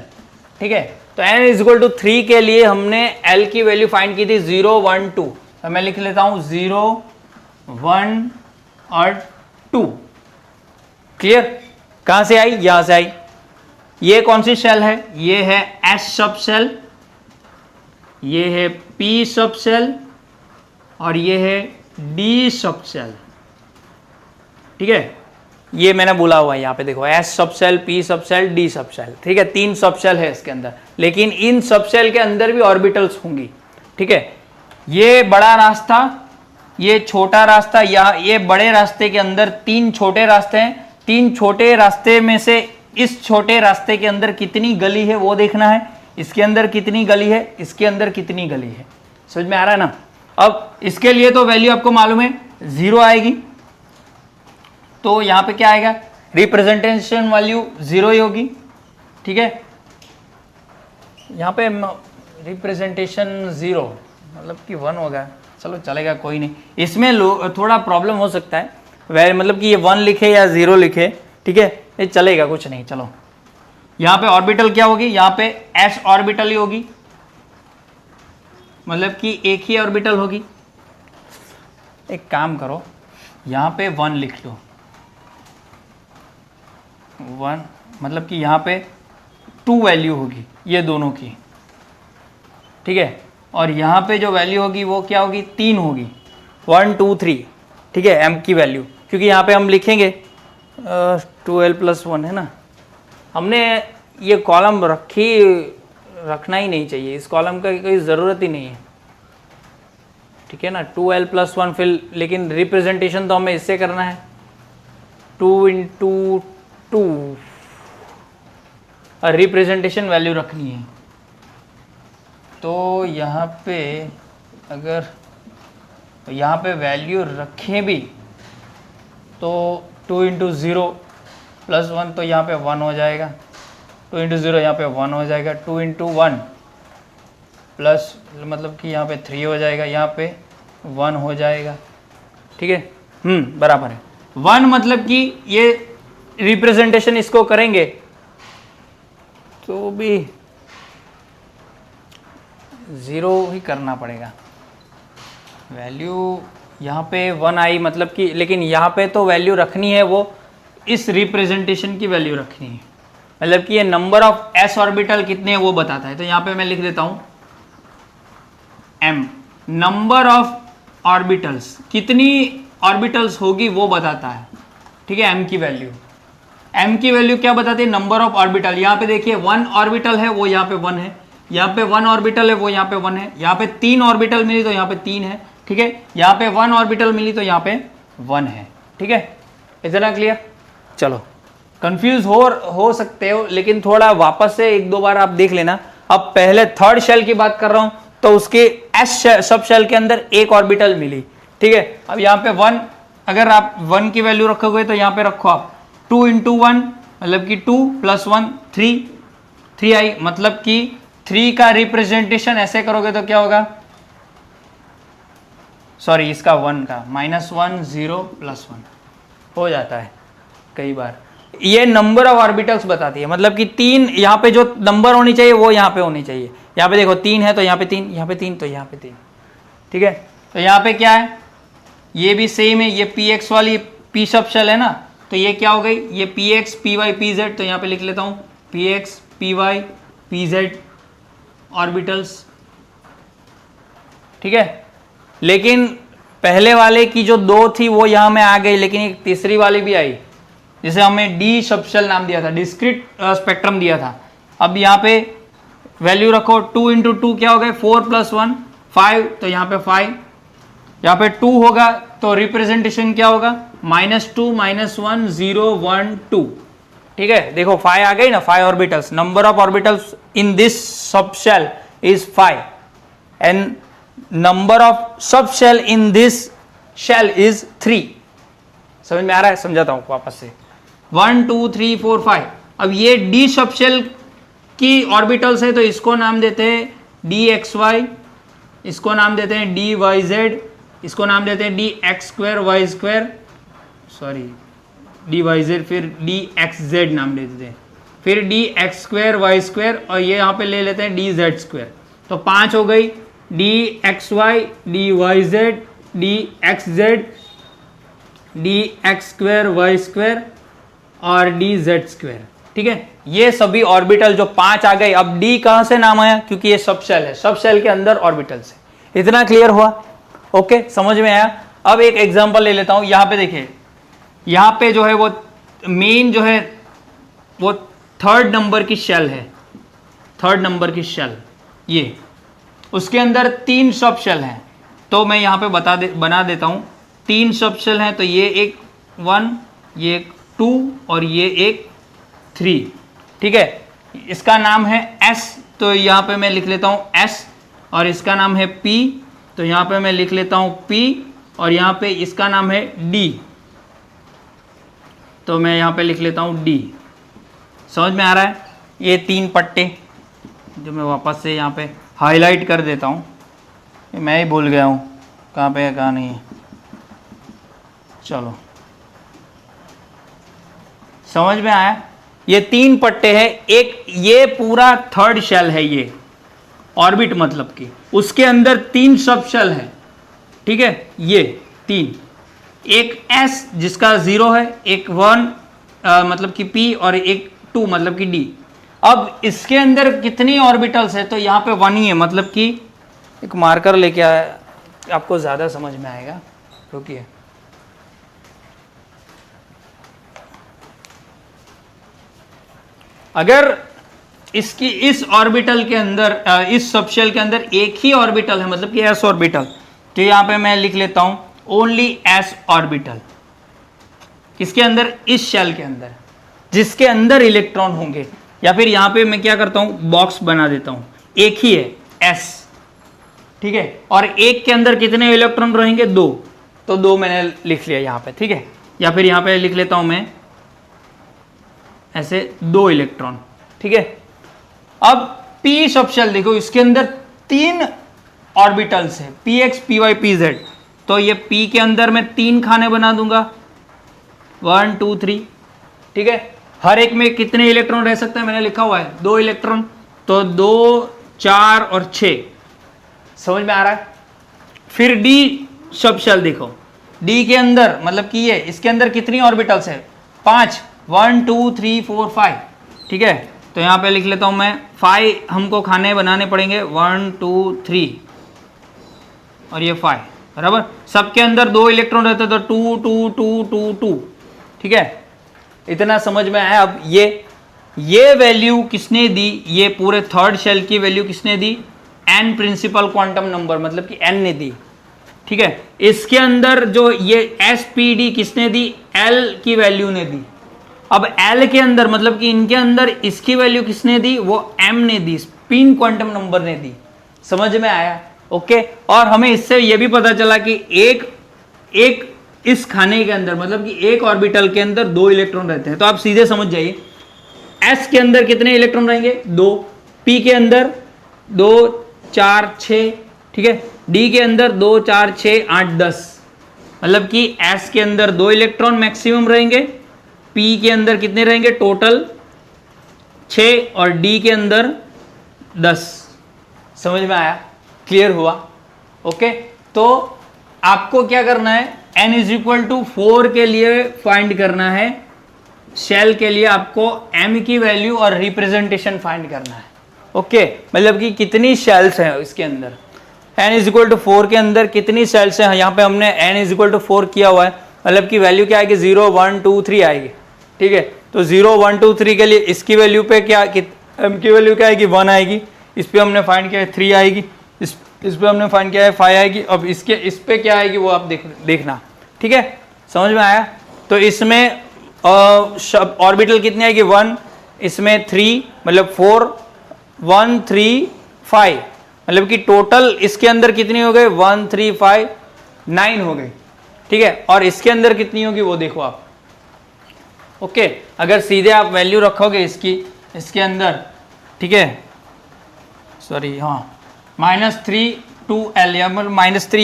ठीक है, तो n = 3 के लिए हमने l की वैल्यू फाइंड की थी 0 1 2, तो मैं लिख लेता हूं 0 1 और 2। क्लियर, कहां से आई, यहां से आई। ये कौन सी शेल है, ये है S सब शेल, ये है P सब शेल और ये है D सब शेल। ठीक है, ये मैंने बोला हुआ है यहाँ पे देखो, S sub shell, P sub shell, D sub shell. ठीक है, 3 सब शेल है इसके अंदर, लेकिन इन सब शेल के अंदर भी ऑर्बिटल्स होंगी। ठीक है, ये बड़ा रास्ता, ये छोटा रास्ता, ये बड़े रास्ते के अंदर 3 छोटे रास्ते हैं। 3 छोटे रास्ते में से इस छोटे रास्ते के अंदर कितनी गली है वो देखना है, इसके अंदर कितनी गली है, इसके अंदर कितनी गली है। समझ में आ रहा है ना? अब इसके लिए तो वैल्यू आपको मालूम है 0 आएगी, तो यहाँ पे क्या आएगा, रिप्रेजेंटेशन वैल्यू 0 ही होगी। ठीक है, यहाँ पे रिप्रेजेंटेशन 0 मतलब कि 1 होगा, चलो चलेगा, कोई नहीं। इसमें थोड़ा प्रॉब्लम हो सकता है, वह मतलब कि ये 1 लिखे या 0 लिखे। ठीक है, ये चलेगा, कुछ नहीं। चलो यहाँ पे ऑर्बिटल क्या होगी, यहाँ पे s ऑर्बिटल ही होगी, मतलब कि एक ही ऑर्बिटल होगी। एक काम करो, यहाँ पे 1 लिख लो, 1 मतलब कि यहाँ पे 2 वैल्यू होगी ये दोनों की। ठीक है, और यहाँ पे जो वैल्यू होगी वो क्या होगी, 3 होगी, 1 2 3। ठीक है, m की वैल्यू, क्योंकि यहाँ पे हम लिखेंगे 2l + 1 है ना, हमने ये कॉलम रखना ही नहीं चाहिए, इस कॉलम का कोई ज़रूरत ही नहीं है। ठीक है ना, 2l + 1 फिर, लेकिन रिप्रेजेंटेशन तो हमें इससे करना है, 2 × 2 और रिप्रेजेंटेशन वैल्यू रखनी है। तो यहाँ पे अगर यहाँ पे वैल्यू रखें भी तो 2 × 0 + 1 तो यहाँ पे 1 हो जाएगा, 2 × 0 यहाँ पे 1 हो जाएगा, 2 × 1 प्लस मतलब कि यहाँ पे 3 हो जाएगा, यहाँ पे 1 हो जाएगा। ठीक है, बराबर है। 1 मतलब कि ये रिप्रेजेंटेशन इसको करेंगे तो भी 0 ही करना पड़ेगा। वैल्यू यहाँ पे 1 आई मतलब कि, लेकिन यहाँ पे तो वैल्यू रखनी है वो इस रिप्रेजेंटेशन की वैल्यू रखनी है, मतलब कि ये नंबर ऑफ s ऑर्बिटल कितने हैं वो बताता है। तो यहाँ पे मैं लिख देता हूँ m, नंबर ऑफ ऑर्बिटल्स, कितनी ऑर्बिटल्स होगी वो बताता है। ठीक है, m की वैल्यू क्या बताती है, नंबर ऑफ ऑर्बिटल। यहाँ पे देखिए 1 ऑर्बिटल है वो यहाँ पे 1 है, यहाँ पे 1 ऑर्बिटल है वो यहाँ पे 1 है, यहाँ पे 3 ऑर्बिटल मिली तो यहाँ पे 3 है। ठीक है, यहाँ पे 1 ऑर्बिटल मिली तो यहाँ पे 1 है। ठीक है, इतना क्लियर? चलो, कंफ्यूज हो सकते हो, लेकिन थोड़ा वापस से 1-2 बार आप देख लेना, अब पहले थर्ड शेल की बात कर रहा हूं तो उसके एस सब शेल के अंदर एक ऑर्बिटल मिली, ठीक है। अब यहाँ पे 1, अगर आप 1 की वैल्यू रखोगे तो यहाँ पे रखो आप 2 इंटू 1 मतलब कि 2 प्लस 1 3 आई, मतलब कि 3 का रिप्रेजेंटेशन ऐसे करोगे तो क्या होगा, सॉरी इसका 1 का -1 0 +1 हो जाता है कई बार। ये नंबर ऑफ ऑर्बिटल्स बताती है, मतलब कि 3 यहाँ पे जो नंबर होनी चाहिए वो यहाँ पे होनी चाहिए। यहाँ पे देखो 3 है तो यहाँ पे 3, यहाँ पे 3 तो यहाँ पे 3, ठीक है। तो यहाँ पे क्या है, ये भी सेम है, ये px वाली p सब शेल है ना, तो ये क्या हो गई, ये px py pz, तो यहाँ पे लिख लेता हूँ px py pz ऑर्बिटल्स, ठीक है। लेकिन पहले वाले की जो 2 थी वो यहाँ में आ गई, लेकिन एक तीसरी वाली भी आई जिसे हमें डी सबशेल नाम दिया था, डिस्क्रीट स्पेक्ट्रम दिया था। अब यहाँ पे वैल्यू रखो, 2 इंटू 2 क्या हो गए, 4 + 1 5, तो यहाँ पे 5, यहाँ पे 2 होगा तो रिप्रेजेंटेशन क्या होगा, -2 -1 0 1 2, ठीक है। देखो 5 आ गई ना, 5 orbitals, number of orbitals in this subshell is 5 and number of subshell in this shell is 3। समझ में आ रहा है, समझाता हूं वापस से, 1 2 3 4 5। अब ये डी सबशेल की ऑर्बिटल्स है तो इसको नाम देते हैं dxy, इसको नाम देते हैं dyz, इसको नाम देते हैं dx² y², सॉरी dyz, फिर dxz नाम देते हैं, फिर dx² y² और ये यहाँ पे ले लेते हैं dz²। तो 5 हो गई, dxy dyz dxz dx² y² और dz², ठीक है। ये सभी ऑर्बिटल जो 5 आ गए। अब d कहां से नाम आया, क्योंकि ये सब शेल है, सब शेल के अंदर ऑर्बिटल्स है। इतना क्लियर हुआ, ओके, समझ में आया। अब एक एग्जांपल ले लेता हूं, यहां पे देखिए, यहां पे जो है वो मेन जो है वो 3rd नंबर की शेल है, 3rd नंबर की शेल, ये उसके अंदर 3 सब शेल हैं। तो मैं यहाँ पे बना देता हूँ, 3 सब शेल हैं, तो ये एक 1, ये एक 2 और ये एक 3, ठीक है। इसका नाम है S, तो यहाँ पे मैं लिख लेता हूँ S, और इसका नाम है P, तो यहाँ पे मैं लिख लेता हूँ P, और यहाँ पे इसका नाम है D, तो मैं यहाँ पे लिख लेता हूँ D। समझ में आ रहा है, ये 3 पट्टे जो मैं वापस से यहाँ पे हाईलाइट कर देता हूँ, मैं ही भूल गया हूँ कहाँ पे है कहाँ नहीं है। चलो समझ में आया, ये 3 पट्टे हैं, एक ये पूरा 3rd शेल है, ये ऑर्बिट मतलब कि उसके अंदर 3 सब शेल है, ठीक है। ये 3, एक S जिसका 0 है, एक 1 मतलब कि P और एक 2 मतलब कि D। अब इसके अंदर कितनी ऑर्बिटल्स है, तो यहाँ पे 1 ही है, मतलब कि एक मार्कर लेके आया, आपको ज़्यादा समझ में आएगा, रुकिए। अगर इसकी इस ऑर्बिटल के अंदर इस सबशेल के अंदर एक ही ऑर्बिटल है, मतलब कि s ऑर्बिटल, तो यहाँ पे मैं लिख लेता हूँ ओनली s ऑर्बिटल, किसके अंदर, इस शेल के अंदर, जिसके अंदर इलेक्ट्रॉन होंगे। या फिर यहाँ पे मैं क्या करता हूँ, बॉक्स बना देता हूँ, एक ही है s, ठीक है, और एक के अंदर कितने इलेक्ट्रॉन रहेंगे, 2, तो 2 मैंने लिख लिया यहाँ पे, ठीक है। या फिर यहाँ पे लिख लेता हूँ मैं ऐसे 2 इलेक्ट्रॉन, ठीक है। अब p सबशेल देखो, इसके अंदर 3 ऑर्बिटल्स है, px py pz, तो ये p के अंदर मैं 3 खाने बना दूंगा, 1 2 3, ठीक है। हर एक में कितने इलेक्ट्रॉन रह सकते हैं, मैंने लिखा हुआ है 2 इलेक्ट्रॉन, तो 2 4 और 6, समझ में आ रहा है। फिर d सबशेल देखो, d के अंदर मतलब कि ये इसके अंदर कितनी ऑर्बिटल्स है, 5, 1 2 3 4 5, ठीक है। तो यहाँ पे लिख लेता हूँ मैं 5 हमको खाने बनाने पड़ेंगे, 1 2 3 और ये 5, बराबर। सबके अंदर 2 इलेक्ट्रॉन रहते तो 2 2 2 2 2, ठीक है। इतना समझ में आया। अब ये वैल्यू किसने दी, ये पूरे 3rd शेल की वैल्यू किसने दी, n प्रिंसिपल क्वांटम नंबर, मतलब कि n ने दी, ठीक है। इसके अंदर जो ये SPD किसने दी, L की वैल्यू ने दी। अब L के अंदर मतलब कि इनके अंदर इसकी वैल्यू किसने दी, वो M ने दी, स्पिन क्वांटम नंबर ने दी। समझ में आया? ओके। और हमें इससे ये भी पता चला कि एक इस खाने के अंदर, मतलब कि एक ऑर्बिटल के अंदर 2 इलेक्ट्रॉन रहते हैं। तो आप सीधे समझ जाइए, एस के अंदर कितने इलेक्ट्रॉन रहेंगे? 2। पी के अंदर 2 4 6, ठीक है। डी के अंदर 2 4 6 8 10, मतलब कि एस के अंदर 2 इलेक्ट्रॉन मैक्सिमम रहेंगे, पी के अंदर कितने रहेंगे टोटल? 6, और डी के अंदर 10। समझ में आया? क्लियर हुआ? ओके। तो आपको क्या करना है, n इज इक्वल टू 4 के लिए फाइंड करना है, शेल के लिए आपको m की वैल्यू और रिप्रेजेंटेशन फाइंड करना है। ओके, मतलब कि कितनी शेल्स हैं इसके अंदर, n इज इक्वल टू 4 के अंदर कितनी शेल्स हैं। यहाँ पे हमने n इज इक्वल टू 4 किया हुआ है, मतलब कि वैल्यू क्या आएगी? 0 1 2 3 आएगी, ठीक है। तो 0 1 2 3 के लिए इसकी वैल्यू पे क्या, m की वैल्यू क्या आएगी? 1 आएगी। इस पे हमने फाइंड किया है 3 आएगी, इस पे हमने फाइंड किया है 5 आएगी। अब इस पे क्या आएगी वो आप देखना, ठीक है। समझ में आया? तो इसमें ऑर्बिटल कितनी आएगी? 1, इसमें 3, मतलब 4 1 3 5, मतलब कि टोटल इसके अंदर कितनी हो गई? 1 3 5 9 हो गई, ठीक है। और इसके अंदर कितनी होगी वो देखो आप। ओके, अगर सीधे आप वैल्यू रखोगे इसके अंदर, ठीक है, सॉरी, हाँ, -3 2L, या -3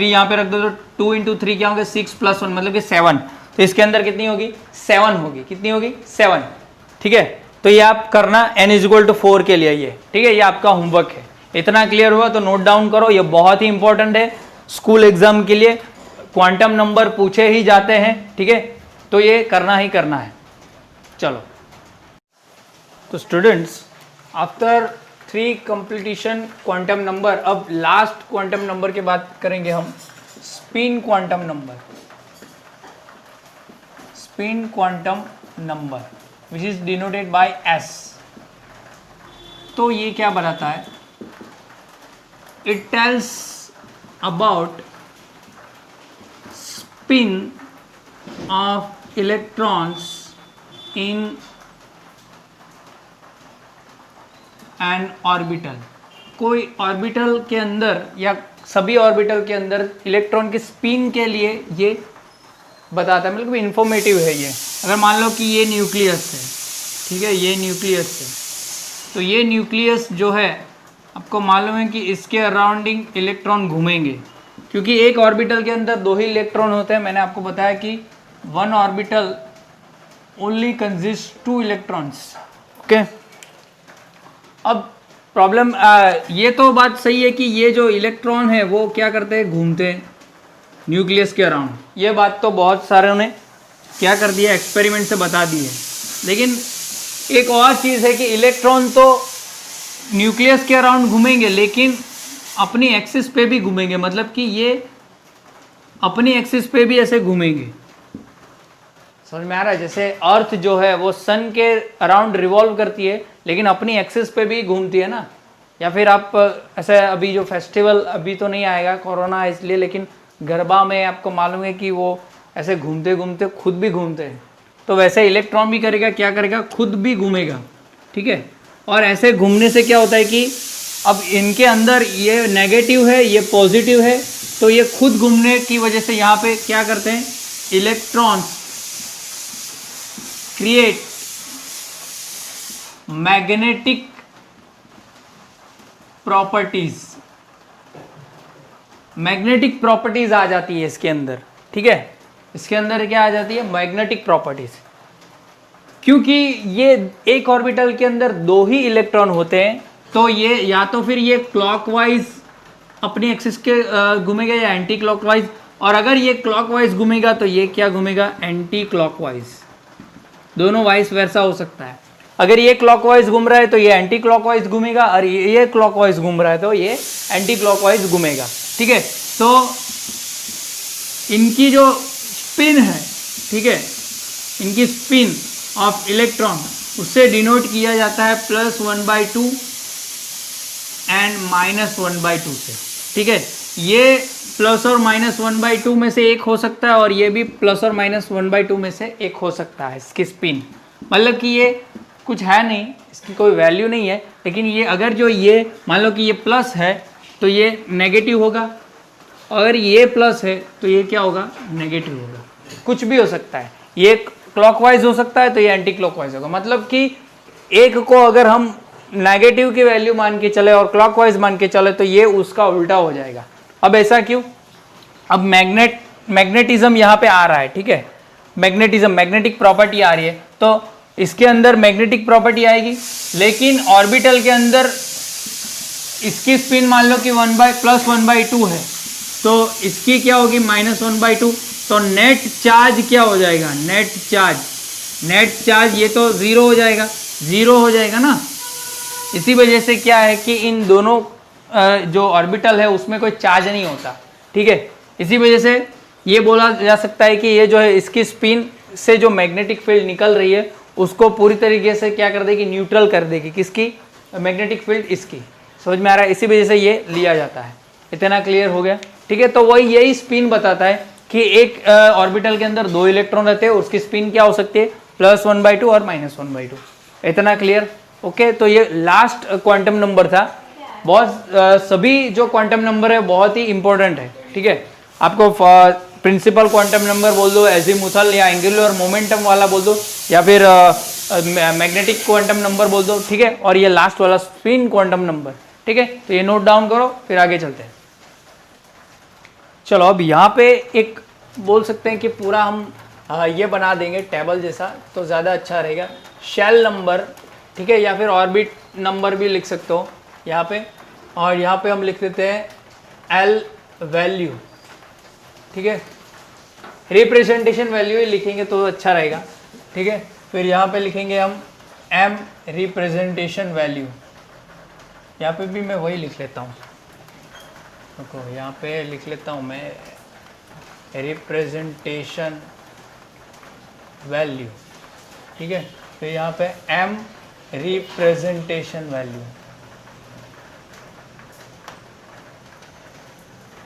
यहाँ पे रख दो तो 2 इंटू 3 क्या होंगे? 6 + 1, मतलब कि 7। तो इसके अंदर कितनी होगी? 7 होगी। कितनी होगी? 7, ठीक है। तो ये आप करना n इज इक्वल टू 4 के लिए, ये ठीक है, ये आपका होमवर्क है। इतना क्लियर हुआ तो नोट डाउन करो, ये बहुत ही इंपॉर्टेंट है स्कूल एग्जाम के लिए, क्वांटम नंबर पूछे ही जाते हैं, ठीक है। तो ये करना ही करना है। चलो, तो students, after 3 completion quantum number, अब लास्ट क्वांटम नंबर की बात करेंगे हम, spin quantum number. Spin quantum number which is denoted bye s। तो ये क्या बताता है? It tells about spin off electrons in an orbital. कोई ऑर्बिटल के अंदर या सभी ऑर्बिटल के अंदर इलेक्ट्रॉन के स्पिन के लिए ये बताता है, मतलब इंफॉर्मेटिव है ये। अगर मान लो कि ये न्यूक्लियस है, ठीक है, ये न्यूक्लियस है, तो ये न्यूक्लियस जो है आपको मालूम है कि इसके अराउंडिंग इलेक्ट्रॉन घूमेंगे, क्योंकि एक ऑर्बिटल के अंदर 2 ही इलेक्ट्रॉन होते हैं। मैंने आपको बताया कि 1 orbital only consist 2 electrons. Okay, अब प्रॉब्लम ये तो बात सही है कि ये जो इलेक्ट्रॉन है वो क्या करते हैं? घूमते हैं न्यूक्लियस के अराउंड। ये बात तो बहुत सारे ने क्या कर दिया, एक्सपेरिमेंट से बता दी है। लेकिन एक और चीज़ है कि इलेक्ट्रॉन तो न्यूक्लियस के अराउंड घूमेंगे, लेकिन अपनी एक्सिस पे भी घूमेंगे, मतलब कि ये अपनी एक्सिस पे भी ऐसे घूमेंगे। समझ में आ रहा है? जैसे अर्थ जो है वो सन के अराउंड रिवॉल्व करती है, लेकिन अपनी एक्सिस पे भी घूमती है ना। या फिर आप ऐसे, अभी जो फेस्टिवल अभी तो नहीं आएगा, कोरोना है इसलिए, लेकिन गरबा में आपको मालूम है कि वो ऐसे घूमते घूमते खुद भी घूमते हैं। तो वैसे इलेक्ट्रॉन भी करेगा, क्या करेगा? खुद भी घूमेगा, ठीक है। और ऐसे घूमने से क्या होता है कि अब इनके अंदर ये नेगेटिव है, ये पॉजिटिव है, तो ये खुद घूमने की वजह से यहाँ पे क्या करते हैं? Electrons create magnetic properties. Magnetic properties आ जाती है इसके अंदर, ठीक है। इसके अंदर क्या आ जाती है? Magnetic properties. क्योंकि ये एक ऑर्बिटल के अंदर 2 ही इलेक्ट्रॉन होते हैं, तो ये या तो फिर ये क्लॉकवाइज अपनी एक्सिस के घूमेगा या एंटी क्लॉकवाइज, और अगर ये क्लॉकवाइज घूमेगा तो ये क्या घूमेगा? Anti clockwise. दोनों वाइस वर्सा हो सकता है। अगर ये क्लॉकवाइज घूम रहा है तो ये एंटी क्लॉकवाइज घूमेगा, और ये क्लॉकवाइज घूम रहा है तो ये एंटी क्लॉकवाइज घूमेगा, ठीक है। तो इनकी जो स्पिन है, ठीक है, इनकी स्पिन ऑफ इलेक्ट्रॉन, उससे डिनोट किया जाता है +1/2 एंड -1/2 से, ठीक है। ये प्लस और -1/2 में से एक हो सकता है, और ये भी +और -1/2 में से एक हो सकता है इसकी स्पिन। मतलब कि ये कुछ है नहीं, इसकी कोई वैल्यू नहीं है, लेकिन ये अगर जो ये मान लो कि ये प्लस है तो ये नेगेटिव होगा, अगर ये प्लस है तो ये क्या होगा, नेगेटिव होगा। कुछ भी हो सकता है, ये क्लॉकवाइज हो सकता है तो ये एंटी क्लॉकवाइज होगा। मतलब कि एक को अगर हम नेगेटिव की वैल्यू मान के चले और क्लॉकवाइज मान के चले तो ये उसका उल्टा हो जाएगा। अब ऐसा क्यों, अब मैग्नेटिज्म यहाँ पे आ रहा है, ठीक है, मैग्नेटिज्म मैग्नेटिक प्रॉपर्टी आ रही है, तो इसके अंदर मैग्नेटिक प्रॉपर्टी आएगी, लेकिन ऑर्बिटल के अंदर इसकी स्पिन मान लो कि +1/2 है, तो इसकी क्या होगी -1/2, तो नेट चार्ज क्या हो जाएगा, नेट चार्ज ये तो ज़ीरो हो जाएगा ना। इसी वजह से क्या है कि इन दोनों जो ऑर्बिटल है उसमें कोई चार्ज नहीं होता, ठीक है। इसी वजह से ये बोला जा सकता है कि ये जो है इसकी स्पिन से जो मैग्नेटिक फील्ड निकल रही है उसको पूरी तरीके से क्या कर देगी, न्यूट्रल कर देगी, किसकी, मैग्नेटिक फील्ड इसकी। समझ में आ रहा है, इसी वजह से ये लिया जाता है। इतना क्लियर हो गया, ठीक है। तो वही यही स्पिन बताता है कि एक ऑर्बिटल के अंदर 2 इलेक्ट्रॉन रहते हैं, उसकी स्पिन क्या हो सकती है, +1/2 और -1/2। इतना क्लियर, ओके। तो ये लास्ट क्वांटम नंबर था। बहुत सभी जो क्वांटम नंबर है बहुत ही इंपॉर्टेंट है, ठीक है। आपको प्रिंसिपल क्वांटम नंबर बोल दो, एजीमुथल या एंगुलर मोमेंटम वाला बोल दो, या फिर मैग्नेटिक क्वांटम नंबर बोल दो, ठीक है। और ये लास्ट वाला स्पिन क्वांटम नंबर, ठीक है। तो ये नोट डाउन करो, फिर आगे चलते हैं। चलो अब यहाँ पे एक बोल सकते हैं कि पूरा हम ये बना देंगे टेबल जैसा, तो ज़्यादा अच्छा रहेगा। शेल नंबर, ठीक है, या फिर ऑर्बिट नंबर भी लिख सकते हो यहाँ पे, और यहाँ पे हम लिख देते हैं एल वैल्यू, ठीक है। रिप्रेजेंटेशन वैल्यू ही लिखेंगे तो अच्छा रहेगा, ठीक है। फिर यहाँ पे लिखेंगे हम एम रिप्रेजेंटेशन वैल्यू, यहाँ पे भी मैं वही लिख लेता हूँ, देखो यहाँ पे लिख लेता हूँ मैं रिप्रेजेंटेशन वैल्यू, ठीक है। फिर यहाँ पे एम रिप्रेजेंटेशन वैल्यू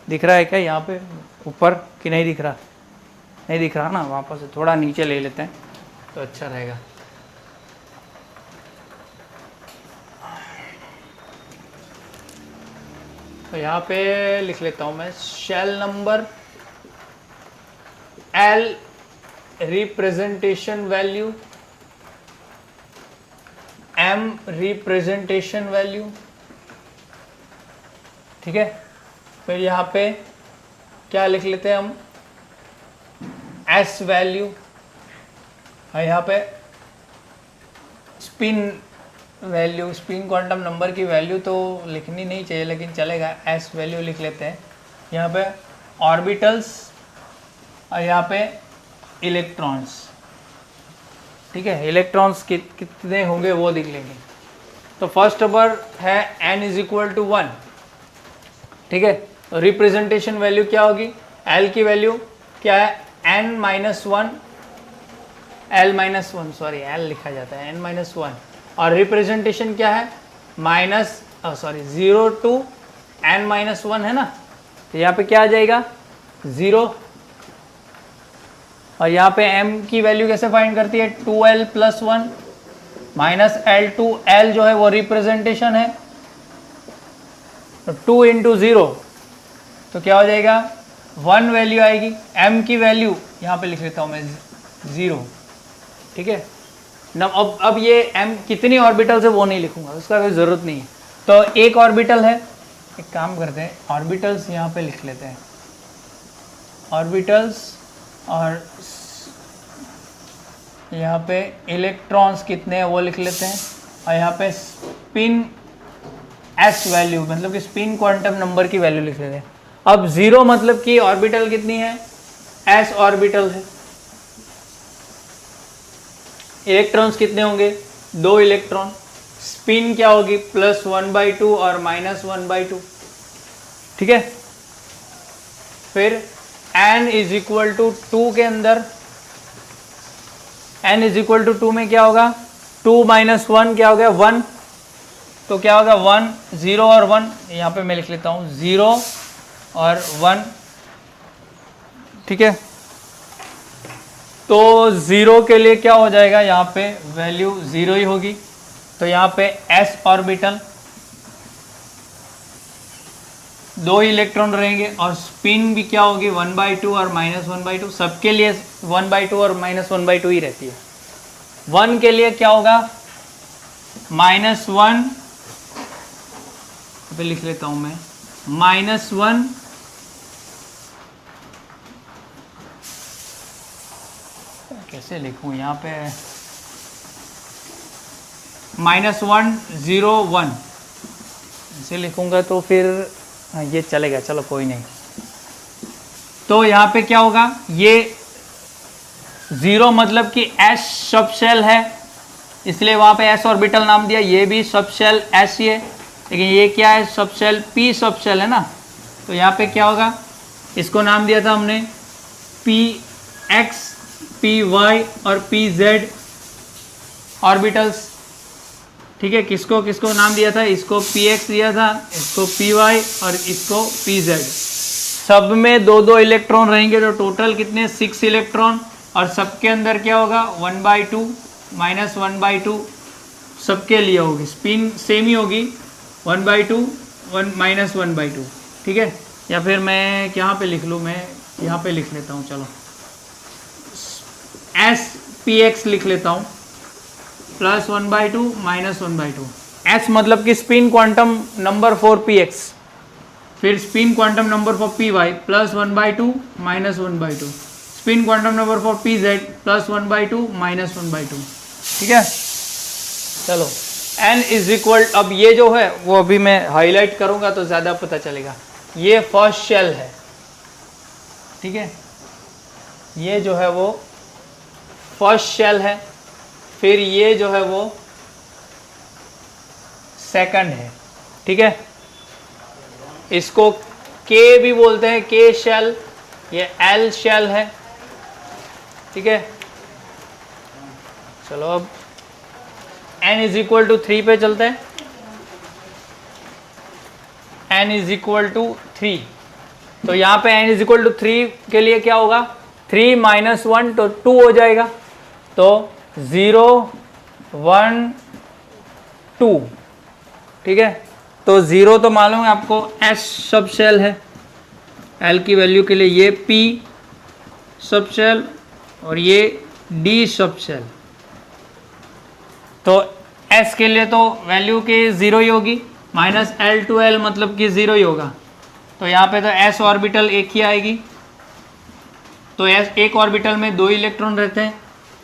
दिख रहा है क्या यहाँ पे ऊपर, कि नहीं दिख रहा, नहीं दिख रहा ना, वापस से थोड़ा नीचे ले लेते हैं तो अच्छा रहेगा। तो यहाँ पे लिख लेता हूँ मैं shell number, L representation value, M representation value, ठीक है। फिर यहाँ पे क्या लिख लेते हैं हम, एस वैल्यू, और यहाँ पे spin value, spin quantum number की वैल्यू तो लिखनी नहीं चाहिए लेकिन चलेगा, एस वैल्यू लिख लेते हैं। यहाँ पे ऑर्बिटल्स और यहाँ पे इलेक्ट्रॉन्स, ठीक है। इलेक्ट्रॉन्स कितने होंगे वो देख लेंगे। तो फर्स्ट नंबर है n = 1, ठीक है। तो रिप्रेजेंटेशन वैल्यू क्या होगी, l की वैल्यू क्या है, n-1, l-1, सॉरी l लिखा जाता है n-1, और रिप्रेजेंटेशन क्या है, 0 to n-1 है ना, तो यहाँ पे क्या आ जाएगा 0, और यहाँ पे m की वैल्यू कैसे फाइंड करती है, 2l + 1 -l2, l जो है वो रिप्रेजेंटेशन है, तो 2 × 0 तो क्या हो जाएगा 1 वैल्यू आएगी। m की वैल्यू यहाँ पे लिख लेता हूँ मैं 0, ठीक है ना। अब ये m कितनी ऑर्बिटल है वो नहीं लिखूंगा, उसका कोई ज़रूरत नहीं है। तो एक ऑर्बिटल है, एक काम करते हैं ऑर्बिटल्स यहाँ पे लिख लेते हैं, ऑर्बिटल्स, और यहाँ पे इलेक्ट्रॉन्स कितने हैं वो लिख लेते हैं, और यहाँ पे स्पिन s वैल्यू मतलब कि स्पिन क्वांटम नंबर की वैल्यू लिख लेते हैं। अब 0 मतलब कि ऑर्बिटल कितनी है, s ऑर्बिटल है। इलेक्ट्रॉन्स कितने होंगे, 2 इलेक्ट्रॉन, स्पिन क्या होगी +1/2 और -1/2, ठीक है। फिर n = 2 के अंदर n = 2 में क्या होगा, 2 - 1 क्या हो गया 1, तो क्या होगा 1, 0 और 1, यहाँ पे मैं लिख लेता हूँ 0 और 1, ठीक है। तो ज़ीरो के लिए क्या हो जाएगा, यहाँ पे वैल्यू ज़ीरो ही होगी। तो यहाँ पे s ऑर्बिटल, 2 इलेक्ट्रॉन रहेंगे और स्पिन भी क्या होगी 1/2 और -1/2, सबके लिए 1/2 और -1/2 ही रहती है। 1 के लिए क्या होगा -1 पे लिख लेता हूं मैं, -1 कैसे लिखूं यहाँ पे, -1 0 1 ऐसे लिखूंगा तो फिर हाँ ये चलेगा, चलो कोई नहीं। तो यहाँ पे क्या होगा, ये 0 मतलब कि s सब शेल है, इसलिए वहाँ पे s ऑर्बिटल नाम दिया। ये भी सब शेल s ही है, लेकिन ये क्या है, सब शेल p सब शेल है ना। तो यहाँ पे क्या होगा, इसको नाम दिया था हमने px, py और pz ऑर्बिटल्स। ठीक है, किसको किसको नाम दिया था, इसको px दिया था, इसको py और इसको pz। सब में 2-2 इलेक्ट्रॉन रहेंगे, तो टोटल कितने 6 इलेक्ट्रॉन, और सबके अंदर क्या होगा 1/2 -1/2 सबके लिए होगी, स्पिन सेम ही होगी 1/2 -1/2। ठीक है, या फिर मैं यहाँ पे लिख लूँ, मैं यहाँ पे लिख लेता हूँ, चलो s px लिख लेता हूँ, +1/2 -1/2। s मतलब कि spin quantum number for px, फिर spin quantum number for py +1/2 -1/2, spin quantum number for pz +1/2 -1/2। ठीक है, चलो n इज इक्वल, अब ये जो है वो अभी मैं हाईलाइट करूंगा तो ज़्यादा पता चलेगा। ये फर्स्ट शेल है, ठीक है, ये जो है वो फर्स्ट शेल है, फिर ये जो है वो सेकंड है। ठीक है, इसको के भी बोलते हैं, के शेल, ये एल शेल है। ठीक है, चलो अब n इज इक्वल टू 3 पे चलते हैं। n इज इक्वल टू 3, तो यहाँ पे n इज इक्वल टू 3 के लिए क्या होगा, 3 - 1 तो 2 हो जाएगा, तो 0 1 2। ठीक है, तो 0 तो मालूम है आपको s सब शेल है, l की वैल्यू के लिए ये p सब शेल और ये d सब शेल। तो s के लिए तो वैल्यू के 0 ही होगी, -l to l मतलब कि 0 ही होगा, तो यहाँ पे तो s ऑर्बिटल एक ही आएगी। तो s एक ऑर्बिटल में 2 इलेक्ट्रॉन रहते हैं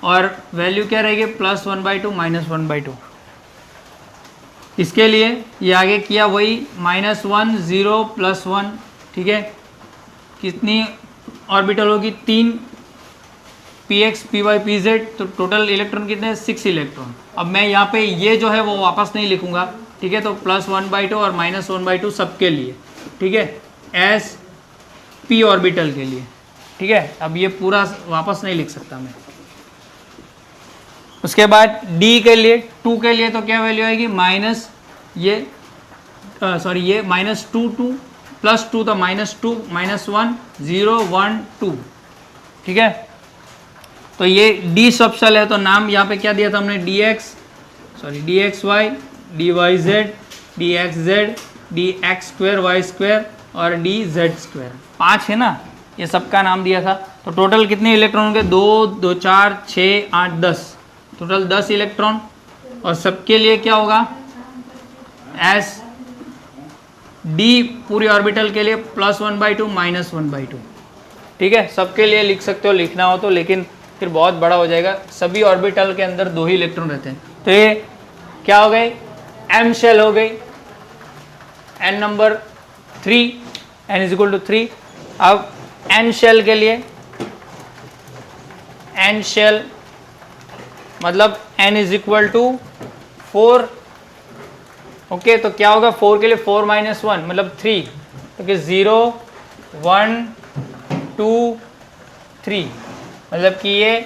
और वैल्यू क्या रहेगी, +1/2 -1/2। इसके लिए ये आगे किया वही -1 0 +1। ठीक है, कितनी ऑर्बिटल होगी, 3 px py pz, तो टोटल इलेक्ट्रॉन कितने 6 इलेक्ट्रॉन। अब मैं यहाँ पे ये जो है वो वापस नहीं लिखूंगा। ठीक है, तो +1/2 और -1/2 सबके लिए। ठीक है, s p ऑर्बिटल के लिए। ठीक है, अब ये पूरा वापस नहीं लिख सकता मैं। उसके बाद d के लिए, 2 के लिए तो क्या वैल्यू आएगी, माइनस ये सॉरी ये -2 2 +2 तो -2 -1 0 1 2। ठीक है, तो ये d सब शेल है, तो नाम यहाँ पे क्या दिया था हमने, dxy dyz dxz dx² y² और dz²। 5 है ना, ये सबका नाम दिया था। तो टोटल कितने इलेक्ट्रॉन होंगे, 2 2 4 6 8 10, टोटल 10 इलेक्ट्रॉन। और सबके लिए क्या होगा, s d पूरी ऑर्बिटल के लिए +1/2 -1/2। ठीक है, सबके लिए लिख सकते हो लिखना हो तो, लेकिन फिर बहुत बड़ा हो जाएगा। सभी ऑर्बिटल के अंदर 2 ही इलेक्ट्रॉन रहते हैं। तो ये क्या हो गई, m शेल हो गई, n number 3, n is equal to 3। अब n शेल के लिए, n शेल मतलब n is equal to 4। Okay, तो क्या होगा, 4 के लिए 4 - 1 मतलब 3, तो 0 1 2 3, मतलब कि ये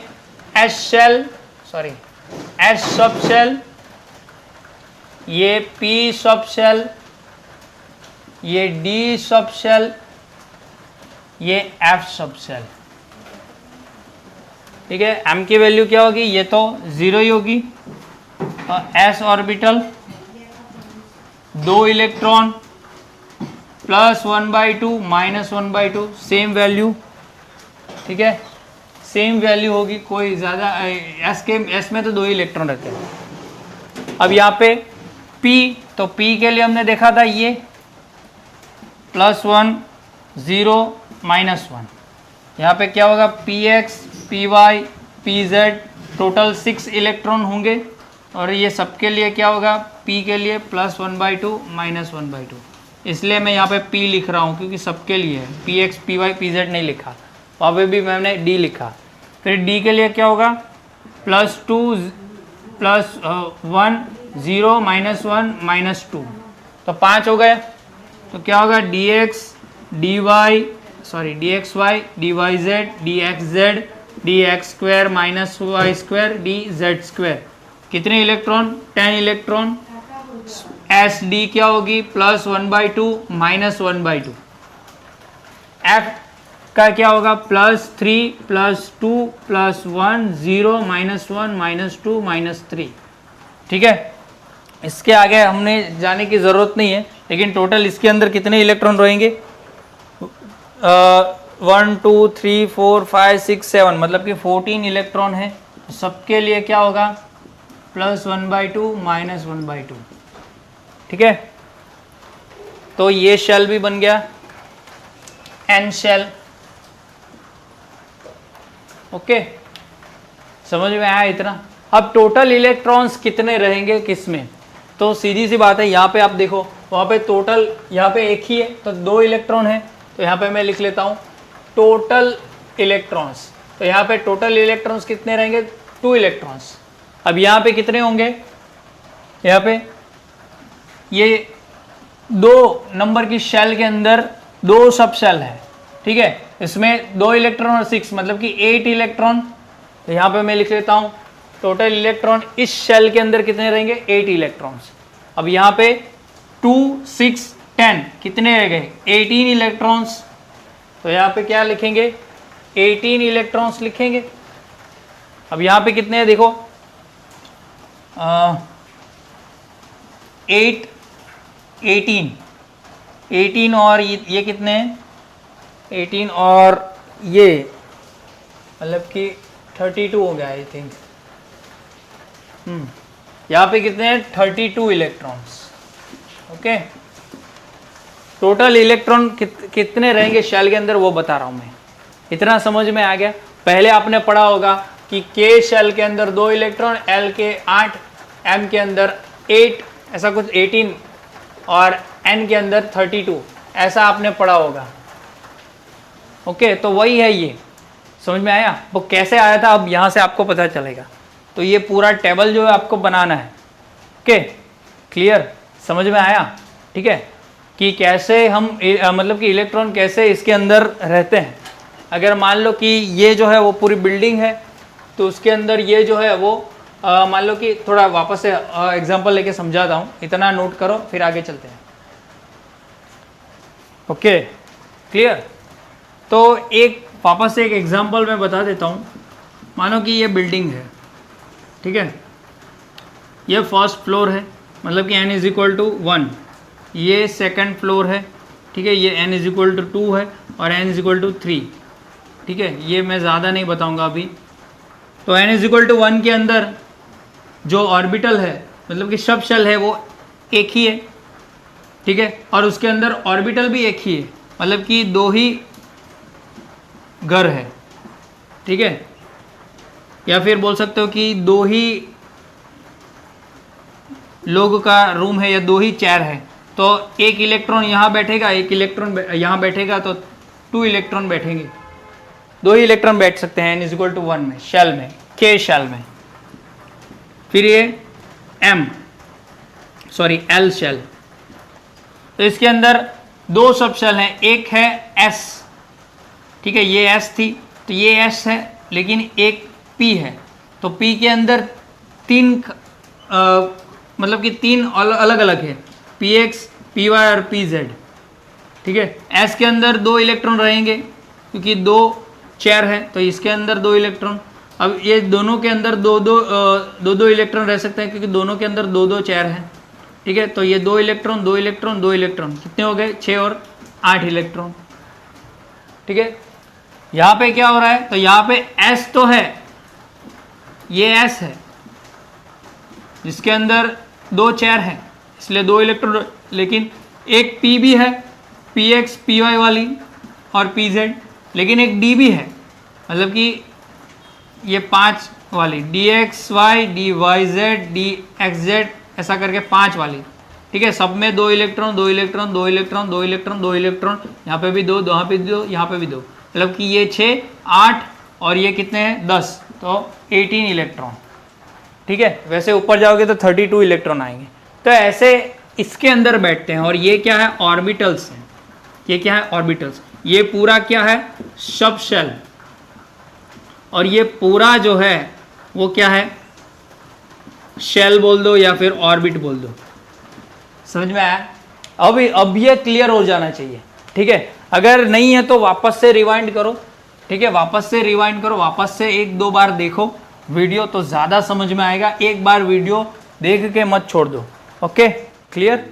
s shell sorry s sub shell, ये p सब शेल, ये d सब शेल, ये f सब शेल। ठीक है। m की वैल्यू क्या होगी, ये तो 0 ही होगी। और s orbital 2 electron plus 1/2 minus 1/2 same value, ठीक है, सेम वैल्यू होगी, कोई ज़्यादा एस में तो 2 इलेक्ट्रॉन रहते हैं। अब यहाँ पे p, तो p के लिए हमने देखा था ये +1 0 -1, यहाँ पे क्या होगा px py pz total 6 electron होंगे। और ये सबके लिए क्या होगा, p के लिए +1/2 माइनस 1/2, इसलिए मैं यहाँ पे p लिख रहा हूँ क्योंकि सबके लिए है, px py pz नहीं लिखा, वहाँ पे भी मैंने d लिखा। फिर d के लिए क्या होगा, +2 +1 0 -1 -2, तो 5 हो गए। तो क्या होगा, dx dy dxy dyz dxz dx² -y² dz², कितने इलेक्ट्रॉन, 10 इलेक्ट्रॉन। एस डी क्या होगी, +1/2 माइनस 1/2। एफ का क्या होगा, +3 +2 +1 0 -1 -2 -3, ठीक है। इसके आगे हमने जाने की ज़रूरत नहीं है, लेकिन टोटल इसके अंदर कितने इलेक्ट्रॉन रहेंगे, 1 2 3 4 5 6 7, मतलब कि 14 इलेक्ट्रॉन है। तो सबके लिए क्या होगा, +1/2 माइनस 1/2, ठीक है। तो ये शेल भी बन गया, एन शेल। ओके, समझ में आया इतना। अब टोटल इलेक्ट्रॉन्स कितने रहेंगे किसमें, तो सीधी सी बात है, यहाँ पे आप देखो, वहाँ पे टोटल, यहाँ पे एक ही है तो 2 इलेक्ट्रॉन है, तो यहाँ पे मैं लिख लेता हूँ टोटल इलेक्ट्रॉन्स। तो यहाँ पे टोटल इलेक्ट्रॉन्स कितने रहेंगे, 2 इलेक्ट्रॉन्स। अब यहाँ पे कितने होंगे, यहाँ पे ये 2 नंबर की शेल के अंदर 2 सब शेल है, ठीक है, इसमें 2 इलेक्ट्रॉन और 6 मतलब कि 8 इलेक्ट्रॉन। तो यहाँ पे मैं लिख लेता हूँ टोटल इलेक्ट्रॉन इस शेल के अंदर कितने रहेंगे, 8 इलेक्ट्रॉन्स। अब यहाँ पे 2 6 10 कितने रह गए, 18 इलेक्ट्रॉन्स। तो यहाँ पे क्या लिखेंगे, 18 इलेक्ट्रॉन्स लिखेंगे। अब यहाँ पे कितने हैं देखो, 8 18 और ये कितने हैं, 18 और ये मतलब कि 32 हो गया आई थिंक। यहाँ पे कितने हैं, 32 इलेक्ट्रॉन्स। ओके, टोटल इलेक्ट्रॉन कितने रहेंगे शेल के अंदर वो बता रहा हूँ मैं। इतना समझ में आ गया। पहले आपने पढ़ा होगा कि के शेल के अंदर 2 इलेक्ट्रॉन, एल के 8, एम के अंदर 8, ऐसा कुछ 18 और एन के अंदर 32, ऐसा आपने पढ़ा होगा। ओके, तो वही है ये, समझ में आया। वो कैसे आया था अब यहाँ से आपको पता चलेगा। तो ये पूरा टेबल जो है आपको बनाना है। ओके, क्लियर, समझ में आया, ठीक है, कि कैसे हम मतलब कि इलेक्ट्रॉन कैसे इसके अंदर रहते हैं। अगर मान लो कि ये जो है वो पूरी बिल्डिंग है, तो उसके अंदर ये जो है वो मान लो कि थोड़ा वापस से एग्जांपल लेके समझाता हूँ, इतना नोट करो फिर आगे चलते हैं। Okay, clear. तो एक वापस से एक एग्जांपल मैं बता देता हूँ। मानो कि ये बिल्डिंग है, ठीक है, ये फर्स्ट फ्लोर है, मतलब कि n = 1, ये सेकंड फ्लोर है, ठीक है, ये n = 2 है और n = 3, ठीक है, ये मैं ज़्यादा नहीं बताऊंगा अभी। तो n = 1 के अंदर जो ऑर्बिटल है, मतलब कि सब शेल है, वो एक ही है, ठीक है, और उसके अंदर ऑर्बिटल भी एक ही है, मतलब कि 2 ही घर है, ठीक है, या फिर बोल सकते हो कि 2 ही लोग का रूम है या 2 ही चेयर है। तो एक इलेक्ट्रॉन यहाँ बैठेगा, एक इलेक्ट्रॉन यहाँ बैठेगा, तो 2 इलेक्ट्रॉन बैठेंगे, 2 ही इलेक्ट्रॉन बैठ सकते हैं n = 1 में, शेल में, के शेल में। फिर ये एल शेल, तो इसके अंदर 2 सब शेल हैं, एक है S, ठीक है, ये S थी, तो ये S है, लेकिन एक P है, तो P के अंदर 3 मतलब कि 3 अलग अलग है, PX PY और PZ, ठीक है। S के अंदर 2 इलेक्ट्रॉन रहेंगे क्योंकि 2 चेयर है, तो इसके अंदर 2 इलेक्ट्रॉन। अब ये दोनों के अंदर दो इलेक्ट्रॉन रह सकते हैं, क्योंकि दोनों के अंदर दो चेयर हैं, ठीक है। तो ये 2 इलेक्ट्रॉन 2 इलेक्ट्रॉन 2 इलेक्ट्रॉन कितने हो गए, 6 और 8 इलेक्ट्रॉन, ठीक है। यहाँ पे क्या हो रहा है, तो यहाँ पे S तो है, ये S है जिसके अंदर 2 चेयर हैं, इसलिए 2 इलेक्ट्रॉन, लेकिन एक P भी है, PX PY वाली और PZ, लेकिन एक D भी है, मतलब कि ये 5 वाली DXY DYZ DXZ ऐसा करके 5 वाली, ठीक है। सब में 2 electron 2 electron 2 electron 2 electron 2 electron, यहाँ पे भी 2, यहाँ पे भी 2, यहाँ पे भी 2, मतलब कि ये 6 8 और ये कितने हैं 10, तो 18 इलेक्ट्रॉन, ठीक है। वैसे ऊपर जाओगे तो 32 इलेक्ट्रॉन आएंगे। तो ऐसे इसके अंदर बैठते हैं, और ये क्या है, ऑर्बिटल्स हैं। ये क्या है, ऑर्बिटल्स। ये पूरा क्या है, सब शेल, और ये पूरा जो है वो क्या है, शेल बोल दो या फिर ऑर्बिट बोल दो। समझ में आया? अब ये क्लियर हो जाना चाहिए, ठीक है। अगर नहीं है तो वापस से रिवाइंड करो, ठीक है, वापस से रिवाइंड करो, वापस से 1-2 बार देखो वीडियो, तो ज़्यादा समझ में आएगा। एक बार वीडियो देख के मत छोड़ दो। Okay, clear?